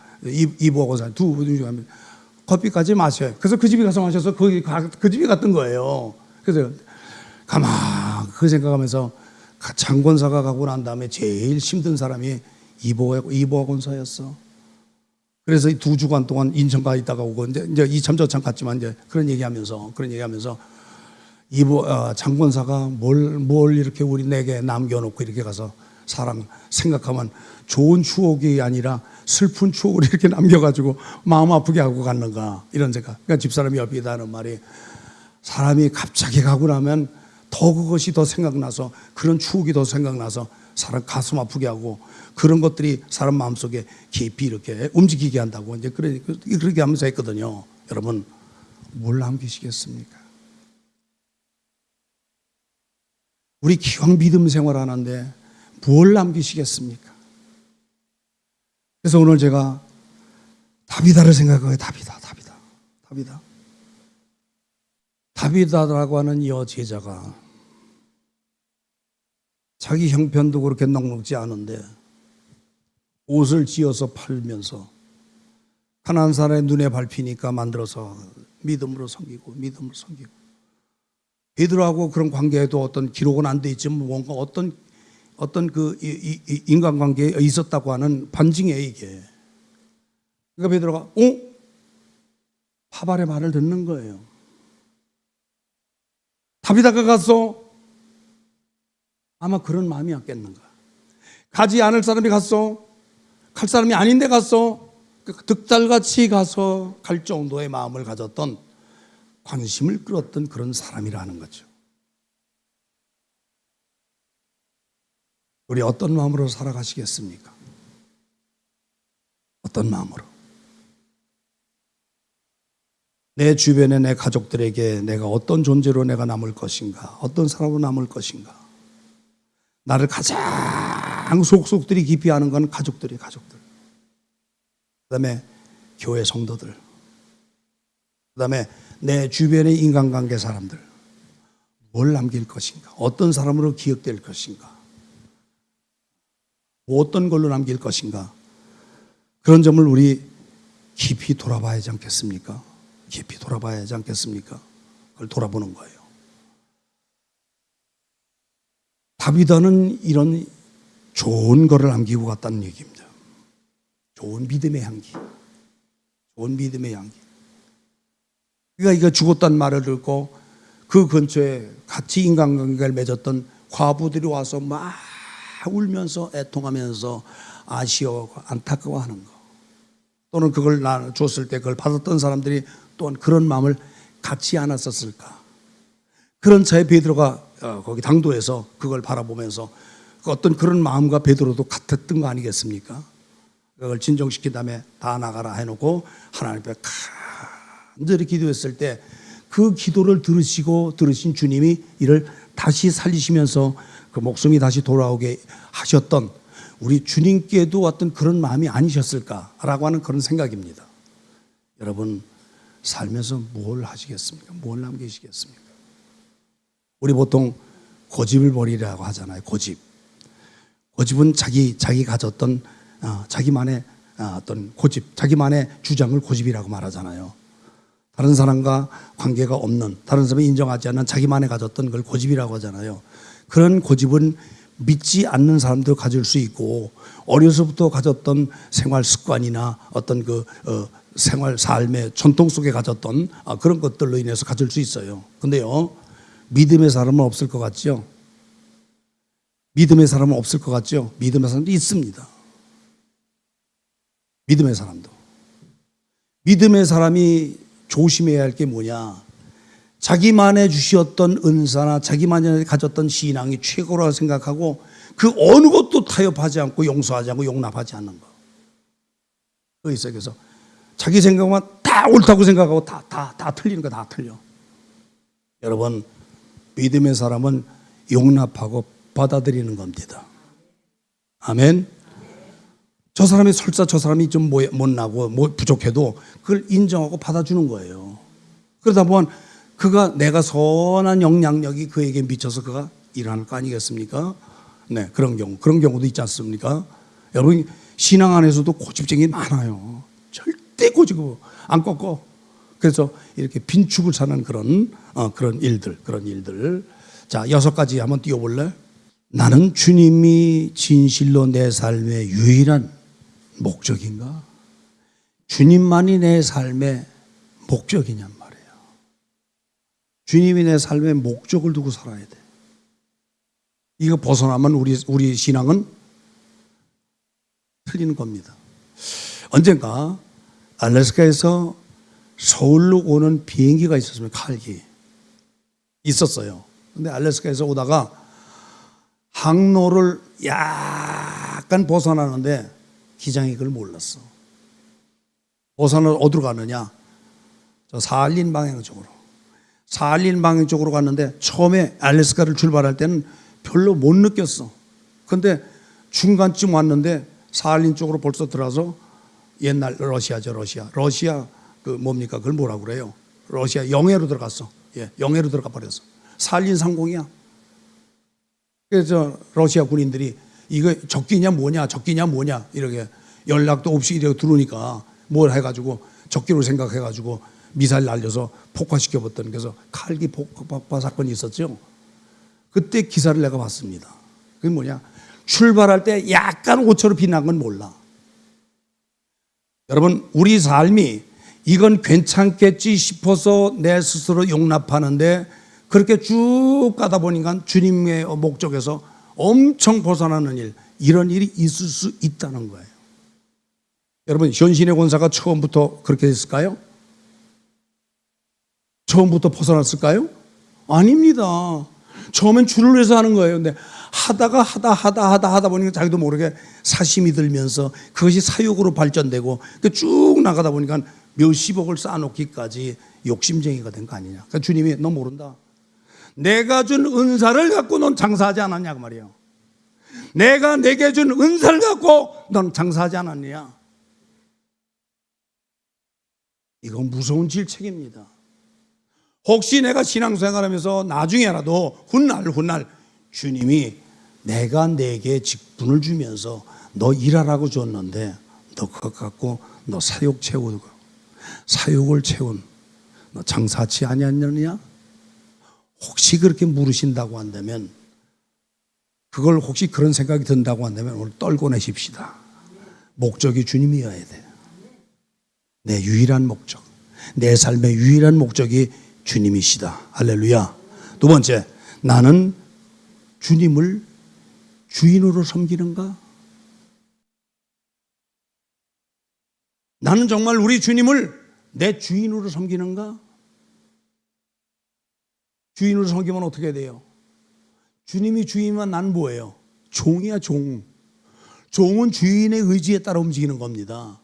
Speaker 1: 이보아 권사님 두 분 중에 하면 커피까지 마셔요. 그래서 그 집에 가서 마셔서 그 집에 갔던 거예요. 그래서 가만 그 생각하면서 장권사가 가고 난 다음에 제일 힘든 사람이 이보아 권사였어. 그래서 이 2주간 동안 인천 가 있다가 오고 이제 이참 저참 갔지만 이제 그런 얘기하면서 장권사가 뭘 이렇게 내게 남겨놓고 이렇게 가서 사람 생각하면 좋은 추억이 아니라 슬픈 추억을 이렇게 남겨가지고 마음 아프게 하고 갔는가 이런 생각. 그러니까 집사람이 옆에 있다는 말이 사람이 갑자기 가고 나면 더 그것이 더 생각나서 그런 추억이 더 생각나서 사람 가슴 아프게 하고 그런 것들이 사람 마음속에 깊이 이렇게 움직이게 한다고 이제 그렇게 하면서 했거든요. 여러분 뭘 남기시겠습니까? 우리 기왕 믿음 생활하는데 뭘 남기시겠습니까? 그래서 오늘 제가 다비다를 생각해요. 다비다. 다비다라고 하는 여 제자가 자기 형편도 그렇게 넉넉지 않은데 옷을 지어서 팔면서 가난한 사람의 눈에 밟히니까 만들어서 믿음으로 섬기고 베드로하고 그런 관계에도 어떤 기록은 안 돼 있지만 뭔가 어떤 그 인간관계에 있었다고 하는 반증이에요 이게. 그러니까 베드로가 파발의 말을 듣는 거예요. 다비다가 갔어. 아마 그런 마음이었겠는가. 가지 않을 사람이 갔어. 갈 사람이 아닌데 갔어. 득달같이 가서 갈 정도의 마음을 가졌던, 관심을 끌었던 그런 사람이라는 거죠. 우리 어떤 마음으로 살아가시겠습니까? 어떤 마음으로? 내 주변에 내 가족들에게 내가 어떤 존재로 내가 남을 것인가? 어떤 사람으로 남을 것인가? 나를 가장 속속들이 깊이 아는 건 가족들. 그다음에 교회 성도들. 그다음에 내 주변의 인간관계 사람들. 뭘 남길 것인가? 어떤 사람으로 기억될 것인가? 어떤 걸로 남길 것인가? 그런 점을 우리 깊이 돌아봐야 하지 않겠습니까? 그걸 돌아보는 거예요. 다비다는 이런 좋은 거를 남기고 갔다는 얘기입니다. 좋은 믿음의 향기. 그러니까 이거 죽었다는 말을 듣고 그 근처에 같이 인간관계를 맺었던 과부들이 와서 막 울면서 애통하면서 아쉬워하고 안타까워하는 거. 또는 그걸 줬을 때 그걸 받았던 사람들이 또한 그런 마음을 갖지 않았었을까. 그런 차에 베드로가 거기 당도에서 그걸 바라보면서 어떤 그런 마음과 베드로도 같았던 거 아니겠습니까? 그걸 진정시킨 다음에 다 나가라 해놓고 하나님 앞에 간절히 기도했을 때 그 기도를 들으신 주님이 이를 다시 살리시면서 그 목숨이 다시 돌아오게 하셨던 우리 주님께도 어떤 그런 마음이 아니셨을까라고 하는 그런 생각입니다. 여러분 살면서 뭘 하시겠습니까? 뭘 남기시겠습니까? 우리 보통 고집을 버리라고 하잖아요. 고집은 자기 가졌던 자기만의 어떤 고집, 자기만의 주장을 고집이라고 말하잖아요. 다른 사람과 관계가 없는, 다른 사람이 인정하지 않는 자기만의 가졌던 걸 고집이라고 하잖아요. 그런 고집은 믿지 않는 사람도 가질 수 있고 어려서부터 가졌던 생활 습관이나 어떤 그 생활 삶의 전통 속에 가졌던 그런 것들로 인해서 가질 수 있어요. 근데요, 믿음의 사람은 없을 것 같죠? 믿음의 사람은 없을 것 같죠? 믿음의 사람도 있습니다. 믿음의 사람이 조심해야 할 게 뭐냐? 자기만의 주셨던 은사나 자기만이 가졌던 신앙이 최고라고 생각하고 그 어느 것도 타협하지 않고 용서하지 않고 용납하지 않는 거. 그거 있어요. 그래서 자기 생각만 다 옳다고 생각하고 다 틀리는 거 다 틀려. 여러분, 믿음의 사람은 용납하고 받아들이는 겁니다. 아멘. 저 사람이 설사 저 사람이 좀 못나고 부족해도 그걸 인정하고 받아주는 거예요. 그러다 보면 그가 내가 선한 영향력이 그에게 미쳐서 그가 일하는 거 아니겠습니까? 네, 그런 경우도 있지 않습니까? 여러분 신앙 안에서도 고집쟁이 많아요. 절대 고집을 안 꺾어. 그래서 이렇게 빈축을 사는 그런 일들. 자, 6가지 한번 띄워볼래? 나는 주님이 진실로 내 삶의 유일한 목적인가? 주님만이 내 삶의 목적이냔 말이에요. 주님이 내 삶의 목적을 두고 살아야 돼. 이거 벗어나면 우리 신앙은 틀리는 겁니다. 언젠가 알래스카에서 서울로 오는 비행기가 있었습니다. 칼기 있었어요. 근데 알래스카에서 오다가 항로를 약간 벗어나는데 기장이 그걸 몰랐어. 벗어나 어디로 가느냐? 저 사할린 방향 쪽으로 갔는데 처음에 알래스카를 출발할 때는 별로 못 느꼈어. 근데 중간쯤 왔는데 사할린 쪽으로 벌써 들어가서 옛날 러시아죠, 러시아 그 뭡니까? 그걸 뭐라고 그래요? 러시아 영해로 들어갔어. 예, 영해로 들어가 버렸어. 산린 상공이야. 그래서 러시아 군인들이 이거 적기냐 뭐냐 이렇게 연락도 없이 이렇게 들어오니까 뭘 해가지고 적기로 생각해가지고 미사일 날려서 폭파시켜봤던, 그래서 칼기 폭파 사건이 있었죠. 그때 기사를 내가 봤습니다. 그게 뭐냐? 출발할 때 약간 오초로 빛난 건 몰라. 여러분, 우리 삶이 이건 괜찮겠지 싶어서 내 스스로 용납하는데 그렇게 쭉 가다 보니까 주님의 목적에서 엄청 벗어나는 일, 이런 일이 있을 수 있다는 거예요. 여러분, 현신의 권사가 처음부터 그렇게 됐을까요? 처음부터 벗어났을까요? 아닙니다. 처음엔 줄을 위해서 하는 거예요. 근데 하다 보니까 자기도 모르게 사심이 들면서 그것이 사욕으로 발전되고 쭉 나가다 보니까 몇십억을 쌓아놓기까지 욕심쟁이가 된 거 아니냐. 그러니까 주님이 너 모른다. 내가 준 은사를 갖고 넌 장사하지 않았냐 그 말이에요. 내가 내게 준 은사를 갖고 넌 장사하지 않았냐. 이건 무서운 질책입니다. 혹시 내가 신앙생활하면서 나중에라도 훗날 주님이 내가 내게 직분을 주면서 너 일하라고 줬는데 너 그것 갖고 너 사욕을 채운 너 장사치 아니었느냐? 혹시 그렇게 물으신다고 한다면, 그걸 혹시 그런 생각이 든다고 한다면 오늘 떨궈내십시다. 목적이 주님이어야 돼. 내 유일한 목적, 내 삶의 유일한 목적이 주님이시다. 할렐루야. 두 번째, 나는 주님을 주인으로 섬기는가? 나는 정말 우리 주님을 내 주인으로 섬기는가? 주인으로 섬기면 어떻게 돼요? 주님이 주인이면 난 뭐예요? 종이야, 종. 종은 주인의 의지에 따라 움직이는 겁니다.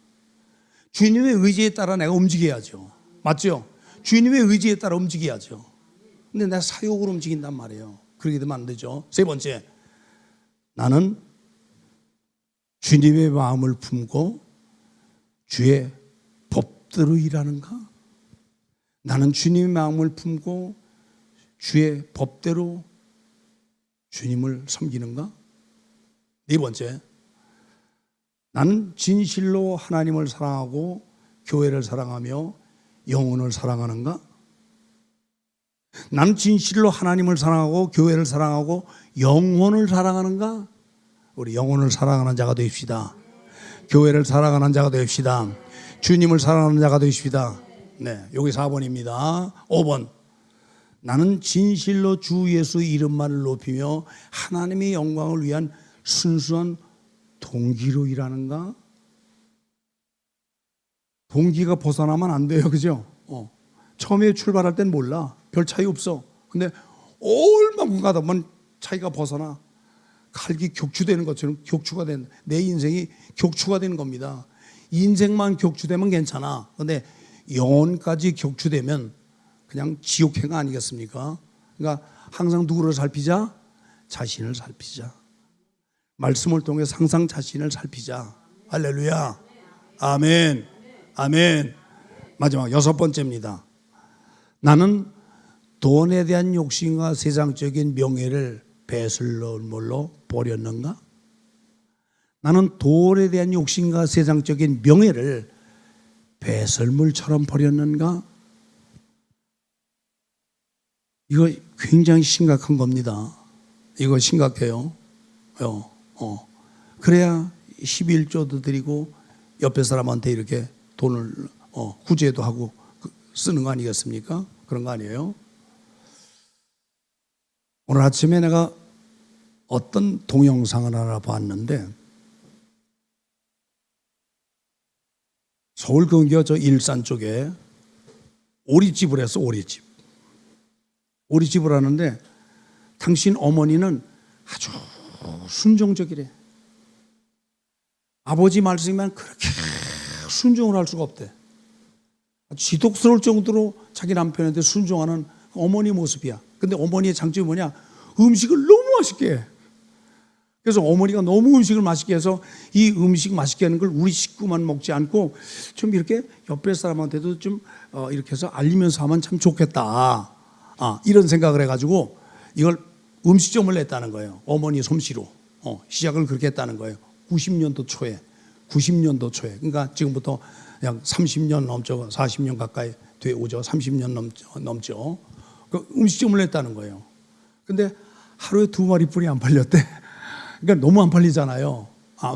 Speaker 1: 주님의 의지에 따라 내가 움직여야죠. 맞죠? 주님의 의지에 따라 움직여야죠. 근데 내가 사욕으로 움직인단 말이에요. 그렇게 되면 안 되죠. 세 번째, 나는 주님의 마음을 품고 주의 법대로 일하는가? 나는 주님의 마음을 품고 주의 법대로 주님을 섬기는가? 네 번째, 나는 진실로 하나님을 사랑하고 교회를 사랑하며 영혼을 사랑하는가? 나는 진실로 하나님을 사랑하고 교회를 사랑하고 영혼을 사랑하는가? 우리 영혼을 사랑하는 자가 되십시다. 교회를 사랑하는 자가 되십시다. 주님을 사랑하는 자가 되십시다. 네, 여기 4번입니다. 5번, 나는 진실로 주 예수 이름만을 높이며 하나님의 영광을 위한 순수한 동기로 일하는가? 동기가 벗어나면 안 돼요, 그죠? 처음에 출발할 땐 몰라, 별 차이 없어. 근데 얼마큼 가다 보면 차이가 벗어나 칼기 격추되는 것처럼 격추가 된, 내 인생이 격추가 되는 겁니다. 인생만 격추되면 괜찮아. 근데 영혼까지 격추되면 그냥 지옥행가 아니겠습니까? 그러니까 항상 누구를 살피자? 자신을 살피자. 말씀을 통해 항상 자신을 살피자. 할렐루야. 아멘. 아멘. 마지막 6번째입니다. 나는 돈에 대한 욕심과 세상적인 명예를 배설물로 버렸는가? 나는 돈에 대한 욕심과 세상적인 명예를 배설물처럼 버렸는가? 이거 굉장히 심각한 겁니다. 이거 심각해요. 그래야 11조도 드리고 옆에 사람한테 이렇게 돈을 구제도 하고 쓰는 거 아니겠습니까? 그런 거 아니에요? 오늘 아침에 내가 어떤 동영상을 하나 봤는데, 서울 근교 저 일산 쪽에 오리집을 해서 오리집을 하는데 당신 어머니는 아주 순종적이래. 아버지 말씀이면 그렇게 순종을 할 수가 없대. 지독스러울 정도로 자기 남편한테 순종하는 어머니 모습이야. 근데 어머니의 장점이 뭐냐? 음식을 너무 맛있게 해. 그래서 어머니가 너무 음식을 맛있게 해서 이 음식 맛있게 하는 걸 우리 식구만 먹지 않고 좀 이렇게 옆에 사람한테도 좀 이렇게 해서 알리면서 하면 참 좋겠다. 이런 생각을 해가지고 이걸 음식점을 냈다는 거예요. 어머니 솜씨로 시작을 그렇게 했다는 거예요. 90년도 초에. 그러니까 지금부터 약 30년 넘죠. 40년 가까이 돼 오죠. 30년 넘죠. 그 음식점을 냈다는 거예요. 근데 하루에 2마리뿐이 안 팔렸대. 그러니까 너무 안 팔리잖아요.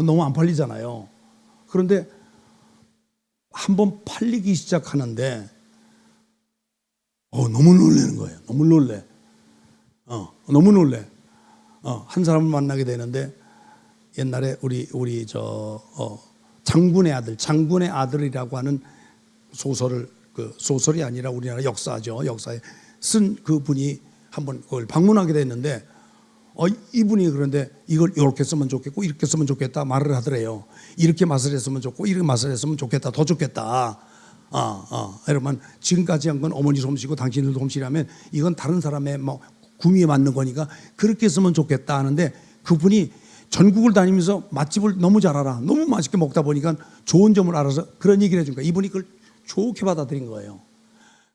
Speaker 1: 너무 안 팔리잖아요. 그런데 한번 팔리기 시작하는데 너무 놀라는 거예요. 너무 놀래. 너무 놀래. 한 사람을 만나게 되는데 옛날에 우리 장군의 아들이라고 하는 소설을 소설이 아니라 우리나라 역사죠. 역사에 쓴 그 분이 한번 그걸 방문하게 됐는데 이분이 그런데 이걸 이렇게 쓰면 좋겠고 이렇게 쓰면 좋겠다 말을 하더래요. 이렇게 맛을 했으면 좋고 이렇게 맛을 했으면 좋겠다. 더 좋겠다. 여러분 지금까지 한 건 어머니 솜씨고 당신들 솜씨라면 이건 다른 사람의 구미에 맞는 거니까 그렇게 쓰면 좋겠다 하는데 그분이 전국을 다니면서 맛집을 너무 잘 알아. 너무 맛있게 먹다 보니까 좋은 점을 알아서 그런 얘기를 해준 거야. 이분이 그걸 좋게 받아들인 거예요.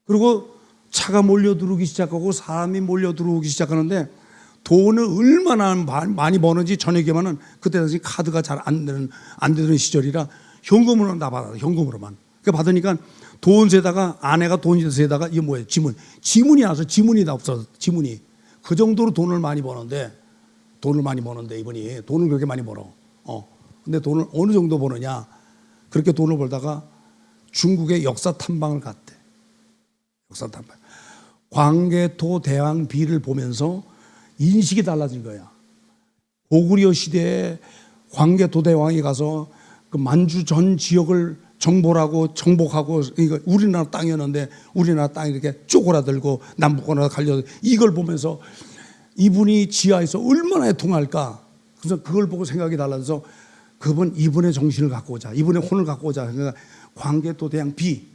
Speaker 1: 그리고 차가 몰려들어오기 시작하고 사람이 몰려들어오기 시작하는데 돈을 얼마나 많이 버는지 저녁에만은 그때 당시 카드가 잘 안 되는 시절이라 현금으로만 다 받아. 현금으로만. 그 받으니까 돈 세다가 아내가 돈 세다가 이게 뭐예요? 지문이 나서 지문이 다 없어서 지문이 그 정도로 돈을 많이 버는데 이분이 돈을 그렇게 많이 벌어. 근데 돈을 어느 정도 버느냐? 그렇게 돈을 벌다가 중국의 역사 탐방을 갔대. 역사 탐방. 광개토 대왕비를 보면서 인식이 달라진 거야. 고구려 시대에 광개토 대왕이 가서 그 만주 전 지역을 정복하고 이거 우리나라 땅이었는데 우리나라 땅이 이렇게 쪼그라들고 남북으로 갈려 이걸 보면서 이분이 지하에서 얼마나 애통할까. 그래서 그걸 보고 생각이 달라져서 이분의 정신을 갖고 오자. 이분의 혼을 갖고 오자. 그러니까 광개토 대왕 비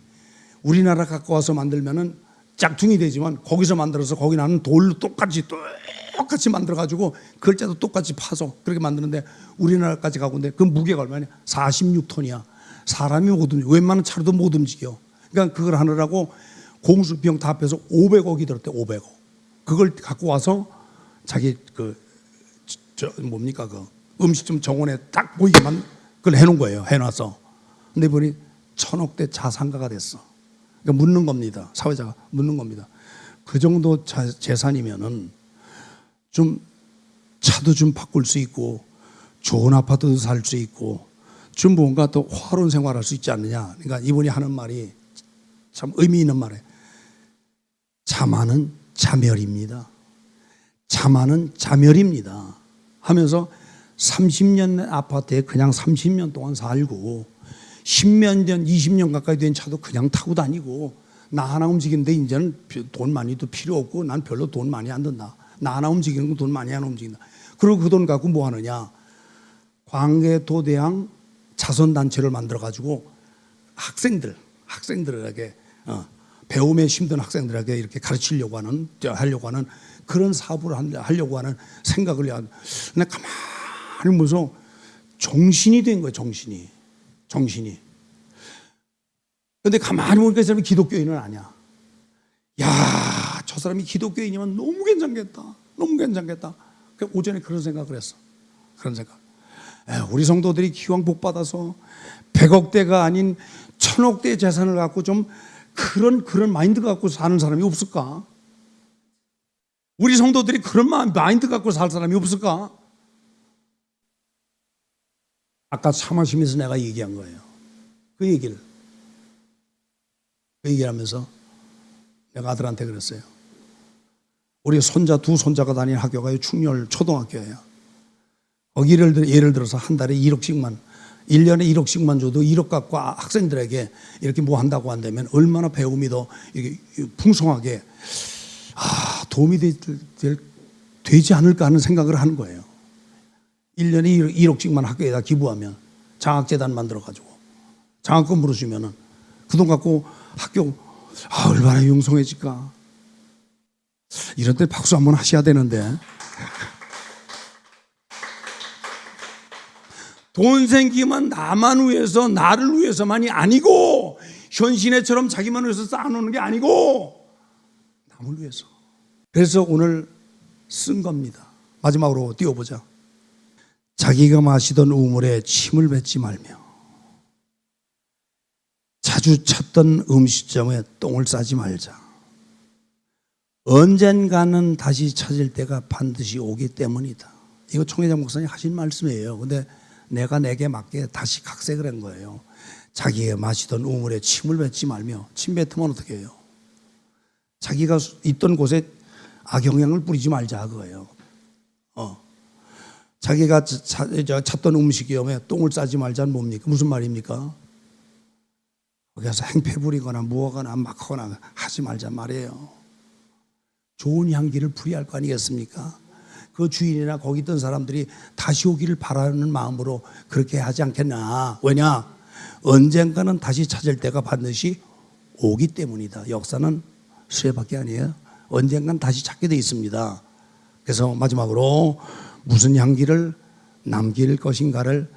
Speaker 1: 우리나라 갖고 와서 만들면은 짝퉁이 되지만 거기서 만들어서 거기 나는 돌로 똑같이 만들어가지고 글자도 똑같이 파서 그렇게 만드는데 우리나라까지 가고 있는데 그 무게가 얼마냐? 46톤이야. 사람이 못 움직여. 웬만한 차로도 못 움직여. 그러니까 그걸 하느라고 공수비용 다 합해서 500억이 들었대. 500억. 그걸 갖고 와서 자기 음식점 정원에 딱 보이게만 그걸 해놓은 거예요. 해놔서. 근데 이분이 1000억대 자산가가 됐어. 그러니까 묻는 겁니다. 사회자가 묻는 겁니다. 그 정도 재산이면은 좀 차도 좀 바꿀 수 있고 좋은 아파트도 살 수 있고 좀 뭔가 또 화로운 생활할 수 있지 않느냐. 그러니까 이분이 하는 말이 참 의미 있는 말이에요. 자만은 자멸입니다. 자만은 자멸입니다. 하면서 30년 아파트에 그냥 30년 동안 살고 10년 전 20년 가까이 된 차도 그냥 타고 다니고 나 하나 움직이는데 이제는 돈 많이도 필요 없고 난 별로 돈 많이 안 든다. 나 하나 움직이는 거 돈 많이 안 움직인다. 그리고 그 돈 갖고 뭐 하느냐. 광개토대왕 자선단체를 만들어가지고 학생들에게 배움에 힘든 학생들에게 이렇게 하려고 하는 그런 사업을 하려고 하는 생각을 근데 가만히 보면서 정신이 된 거예요. 정신이. 근데 가만히 보니까 이 사람이 기독교인은 아니야. 야, 저 사람이 기독교인이면 너무 괜찮겠다. 오전에 그런 생각을 했어. 그런 생각. 우리 성도들이 기왕 복 받아서 100억대가 아닌 1000억대 재산을 갖고 좀 그런 마인드 갖고 사는 사람이 없을까? 우리 성도들이 그런 마인드 갖고 살 사람이 없을까? 아까 차 마시면서 내가 얘기한 거예요. 그 얘기를 하면서 내가 아들한테 그랬어요. 우리 두 손자가 다니는 학교가 충렬 초등학교예요. 거기 예를 들어서 한 달에 1억씩만 1년에 1억씩만 줘도 1억 갖고 학생들에게 이렇게 뭐 한다고 한다면 얼마나 배움이 더 이렇게 풍성하게 도움이 되지 않을까 하는 생각을 하는 거예요. 1년에 1억씩만 학교에다 기부하면 장학재단 만들어가지고 장학금 물어주면은 그 돈 갖고 학교 얼마나 융성해질까. 이런 때 박수 한번 하셔야 되는데. 돈 생기면 나만 위해서, 나를 위해서만이 아니고, 현신애처럼 자기만 위해서 쌓아놓는 게 아니고 남을 위해서. 그래서 오늘 쓴 겁니다. 마지막으로 띄워보자. 자기가 마시던 우물에 침을 뱉지 말며 자주 찾던 음식점에 똥을 싸지 말자. 언젠가는 다시 찾을 때가 반드시 오기 때문이다. 이거 총회장 목사님 하신 말씀이에요. 근데 내가 내게 맞게 다시 각색을 한 거예요. 자기가 마시던 우물에 침을 뱉지 말며. 침 뱉으면 어떻게 해요? 자기가 있던 곳에 악영향을 뿌리지 말자 그거예요. 자기가 찾던 음식점에 똥을 싸지 말자는 뭡니까? 무슨 말입니까? 거기서 행패 부리거나 무하거나 막 하거나 하지 말자 말이에요. 좋은 향기를 풀이할 거 아니겠습니까? 그 주인이나 거기 있던 사람들이 다시 오기를 바라는 마음으로 그렇게 하지 않겠나. 왜냐? 언젠가는 다시 찾을 때가 반드시 오기 때문이다. 역사는 수레밖에 아니에요. 언젠가는 다시 찾게 돼 있습니다. 그래서 마지막으로 무슨 향기를 남길 것인가를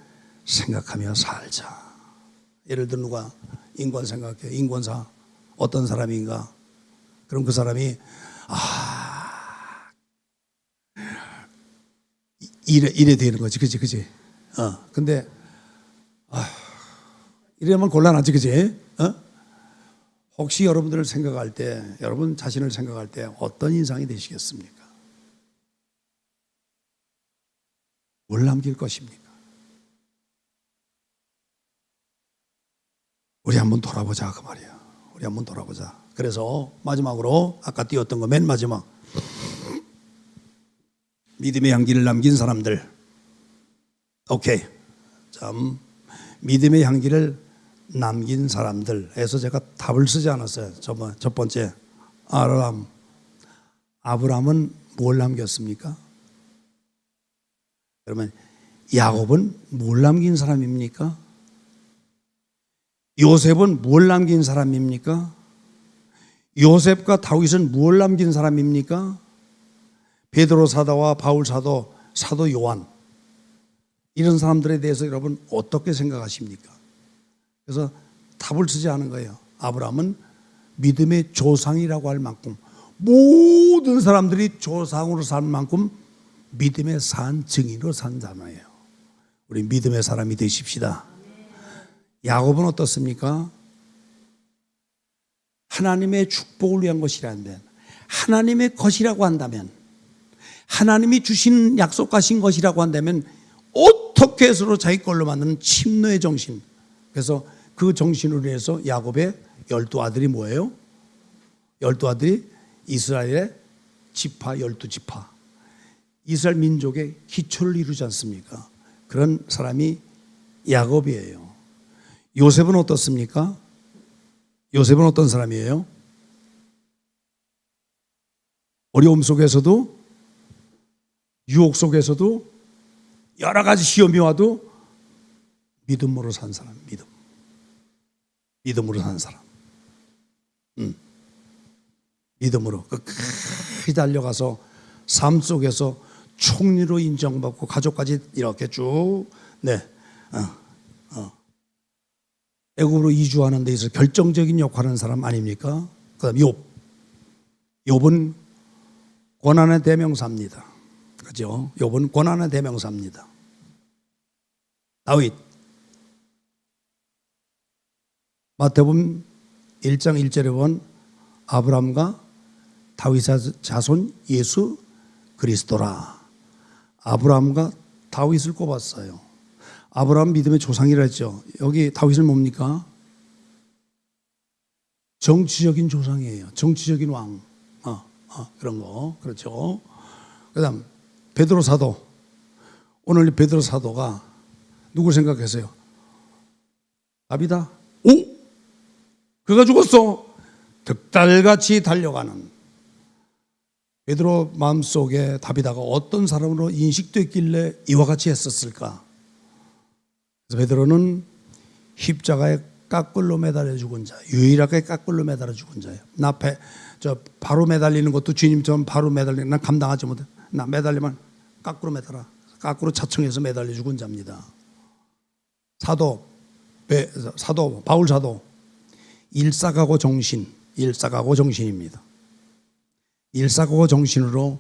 Speaker 1: 생각하며 살자. 예를 들어 누가 인권 생각해. 인권사 어떤 사람인가? 그럼 그 사람이 이래 되는 거지, 그지? 근데 이러면 곤란하지, 그지? 혹시 여러분들을 생각할 때, 여러분 자신을 생각할 때 어떤 인상이 되시겠습니까? 뭘 남길 것입니까? 우리 한번 돌아보자 그 말이야. 우리 한번 돌아보자. 그래서 마지막으로 아까 띄웠던 거 맨 마지막, 믿음의 향기를 남긴 사람들. 오케이. 참, 믿음의 향기를 남긴 사람들에서 제가 답을 쓰지 않았어요. 첫 번째, 아브라함은 뭘 남겼습니까? 그러면 야곱은 뭘 남긴 사람입니까? 요셉은 뭘 남긴 사람입니까? 요셉과 다윗은 뭘 남긴 사람입니까? 베드로 사도와 바울 사도, 사도 요한, 이런 사람들에 대해서 여러분 어떻게 생각하십니까? 그래서 답을 쓰지 않은 거예요. 아브라함은 믿음의 조상이라고 할 만큼, 모든 사람들이 조상으로 살 만큼 믿음의 산 증인으로 산 사람이에요. 우리 믿음의 사람이 되십시다. 야곱은 어떻습니까? 하나님의 축복을 위한 것이라면, 하나님의 것이라고 한다면, 하나님이 주신 약속하신 것이라고 한다면 어떻게 해서로 자기 걸로 만드는 침노의 정신. 그래서 그 정신으로 인해서 야곱의 12아들이 뭐예요? 12아들이 이스라엘의 지파, 12지파, 이스라엘 민족의 기초를 이루지 않습니까? 그런 사람이 야곱이에요. 요셉은 어떻습니까? 요셉은 어떤 사람이에요? 어려움 속에서도, 유혹 속에서도, 여러 가지 시험이 와도 믿음으로 산 사람. 믿음으로 산 사람. 믿음으로 끝까지 달려가서 삶 속에서 총리로 인정받고 가족까지 이렇게 쭉 애굽으로 이주하는 데 있어서 결정적인 역할을 하는 사람 아닙니까? 그 다음 욥은 고난의 대명사입니다. 그죠? 욥은 고난의 대명사입니다. 다윗, 마태복음 1장 1절에 보면 아브라함과 다윗의 자손 예수 그리스도라. 아브라함과 다윗을 꼽았어요. 아브라함 믿음의 조상이라 했죠. 여기 다윗은 뭡니까? 정치적인 조상이에요. 정치적인 왕. 그런 거. 그렇죠. 그 다음 베드로 사도. 오늘 베드로 사도가 누구 생각했어요? 다비다. 오! 그가 죽었어. 득달같이 달려가는 베드로 마음속에 다비다가 어떤 사람으로 인식됐길래 이와 같이 했었을까? 그래서 베드로는 십자가에 깎을로 매달려 죽은 자, 유일하게 깎을로 매달려 죽은 자예요. 나 앞에 바로 매달리는 것도 주님처럼 바로 매달리는, 난 감당하지 못해. 나 매달리면 깎으로 매달아. 깎으로 차청해서 매달려 죽은 자입니다. 사도 바울 사도 일사각오 정신입니다. 일사각오 정신으로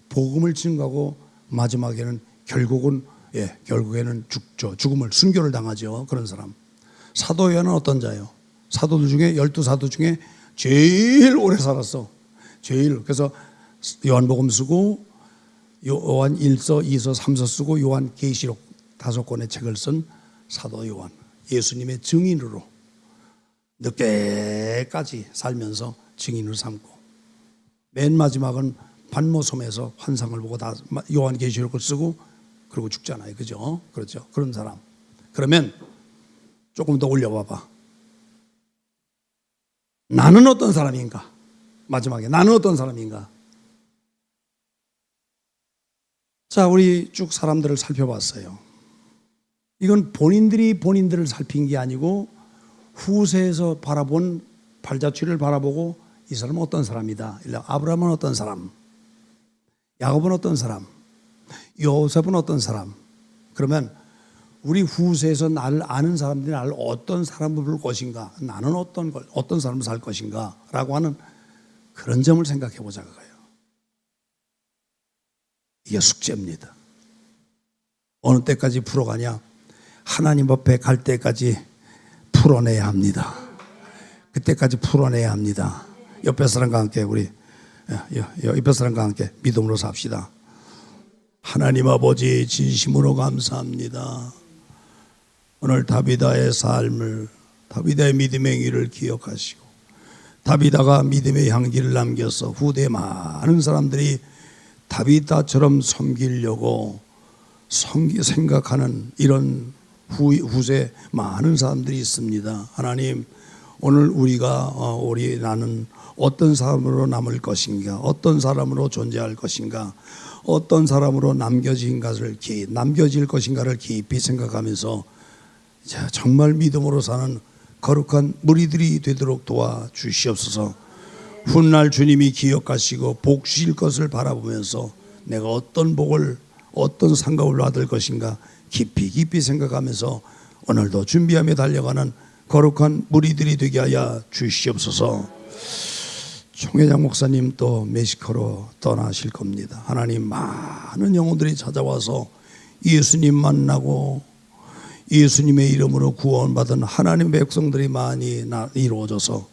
Speaker 1: 복음을 증거하고 마지막에는 결국에는 죽음을 순교를 당하죠. 그런 사람. 사도 요한은 어떤 자예요? 사도들 중에 12사도 중에 제일 오래 살았어. 그래서 요한복음 쓰고 요한 1서, 2서, 3서 쓰고 요한 계시록 5권의 책을 쓴 사도 요한. 예수님의 증인으로 늦게까지 살면서 증인을 삼고 맨 마지막은 반모섬에서 환상을 보고 다 요한 계시록을 쓰고 그러고 죽잖아요. 그죠? 그렇죠. 그런 사람. 그러면 조금 더 올려봐봐. 나는 어떤 사람인가? 마지막에 나는 어떤 사람인가? 자, 우리 쭉 사람들을 살펴봤어요. 이건 본인들이 본인들을 살핀 게 아니고 후세에서 바라본 발자취를 바라보고 이 사람은 어떤 사람이다. 아브라함은 어떤 사람, 야곱은 어떤 사람, 요셉은 어떤 사람. 그러면 우리 후세에서 나를 아는 사람들이 나를 어떤 사람으로 볼 것인가, 나는 어떤 삶을 살 것인가 라고 하는 그런 점을 생각해 보자 그거예요. 이게 숙제입니다. 어느 때까지 풀어가냐? 하나님 앞에 갈 때까지 풀어내야 합니다. 그때까지 풀어내야 합니다. 옆에 사람과 함께 옆에 사람과 함께 믿음으로 삽시다. 하나님 아버지 진심으로 감사합니다. 오늘 다비다의 삶을, 다비다의 믿음의 행위를 기억하시고 다비다가 믿음의 향기를 남겨서 후대에 많은 사람들이 다비다처럼 섬기려고 생각하는 이런 후세 많은 사람들이 있습니다. 하나님, 오늘 나는 어떤 사람으로 남을 것인가, 어떤 사람으로 존재할 것인가, 어떤 사람으로 남겨질 것인가를 깊이 생각하면서 정말 믿음으로 사는 거룩한 무리들이 되도록 도와주시옵소서. 훗날 주님이 기억하시고 복 주실 것을 바라보면서 내가 어떤 복을, 어떤 상급을 받을 것인가 깊이 생각하면서 오늘도 준비하며 달려가는 거룩한 무리들이 되게 하여 주시옵소서. 총회장 목사님 또 멕시코로 떠나실 겁니다. 하나님, 많은 영혼들이 찾아와서 예수님 만나고 예수님의 이름으로 구원받은 하나님의 백성들이 많이 이루어져서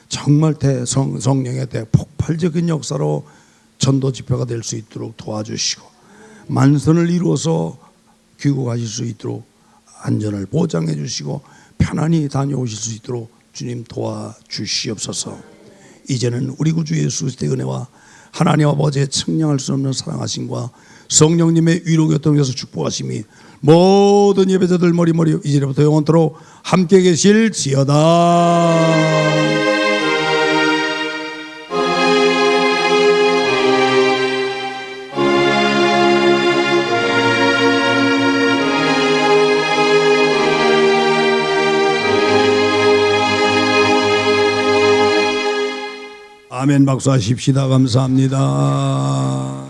Speaker 1: 정말 성령의 대폭발적인 역사로 전도 집회가 될 수 있도록 도와주시고 만선을 이루어서 귀국하실 수 있도록 안전을 보장해 주시고 편안히 다녀오실 수 있도록 주님 도와주시옵소서. 이제는 우리 구주 예수 그리스도의 은혜와 하나님 아버지의 측량할 수 없는 사랑하심과 성령님의 위로 교통에서 축복하심이 모든 예배자들 머리 이제부터 영원토록 함께 계실지어다. 아멘 박수 하십시다. 감사합니다.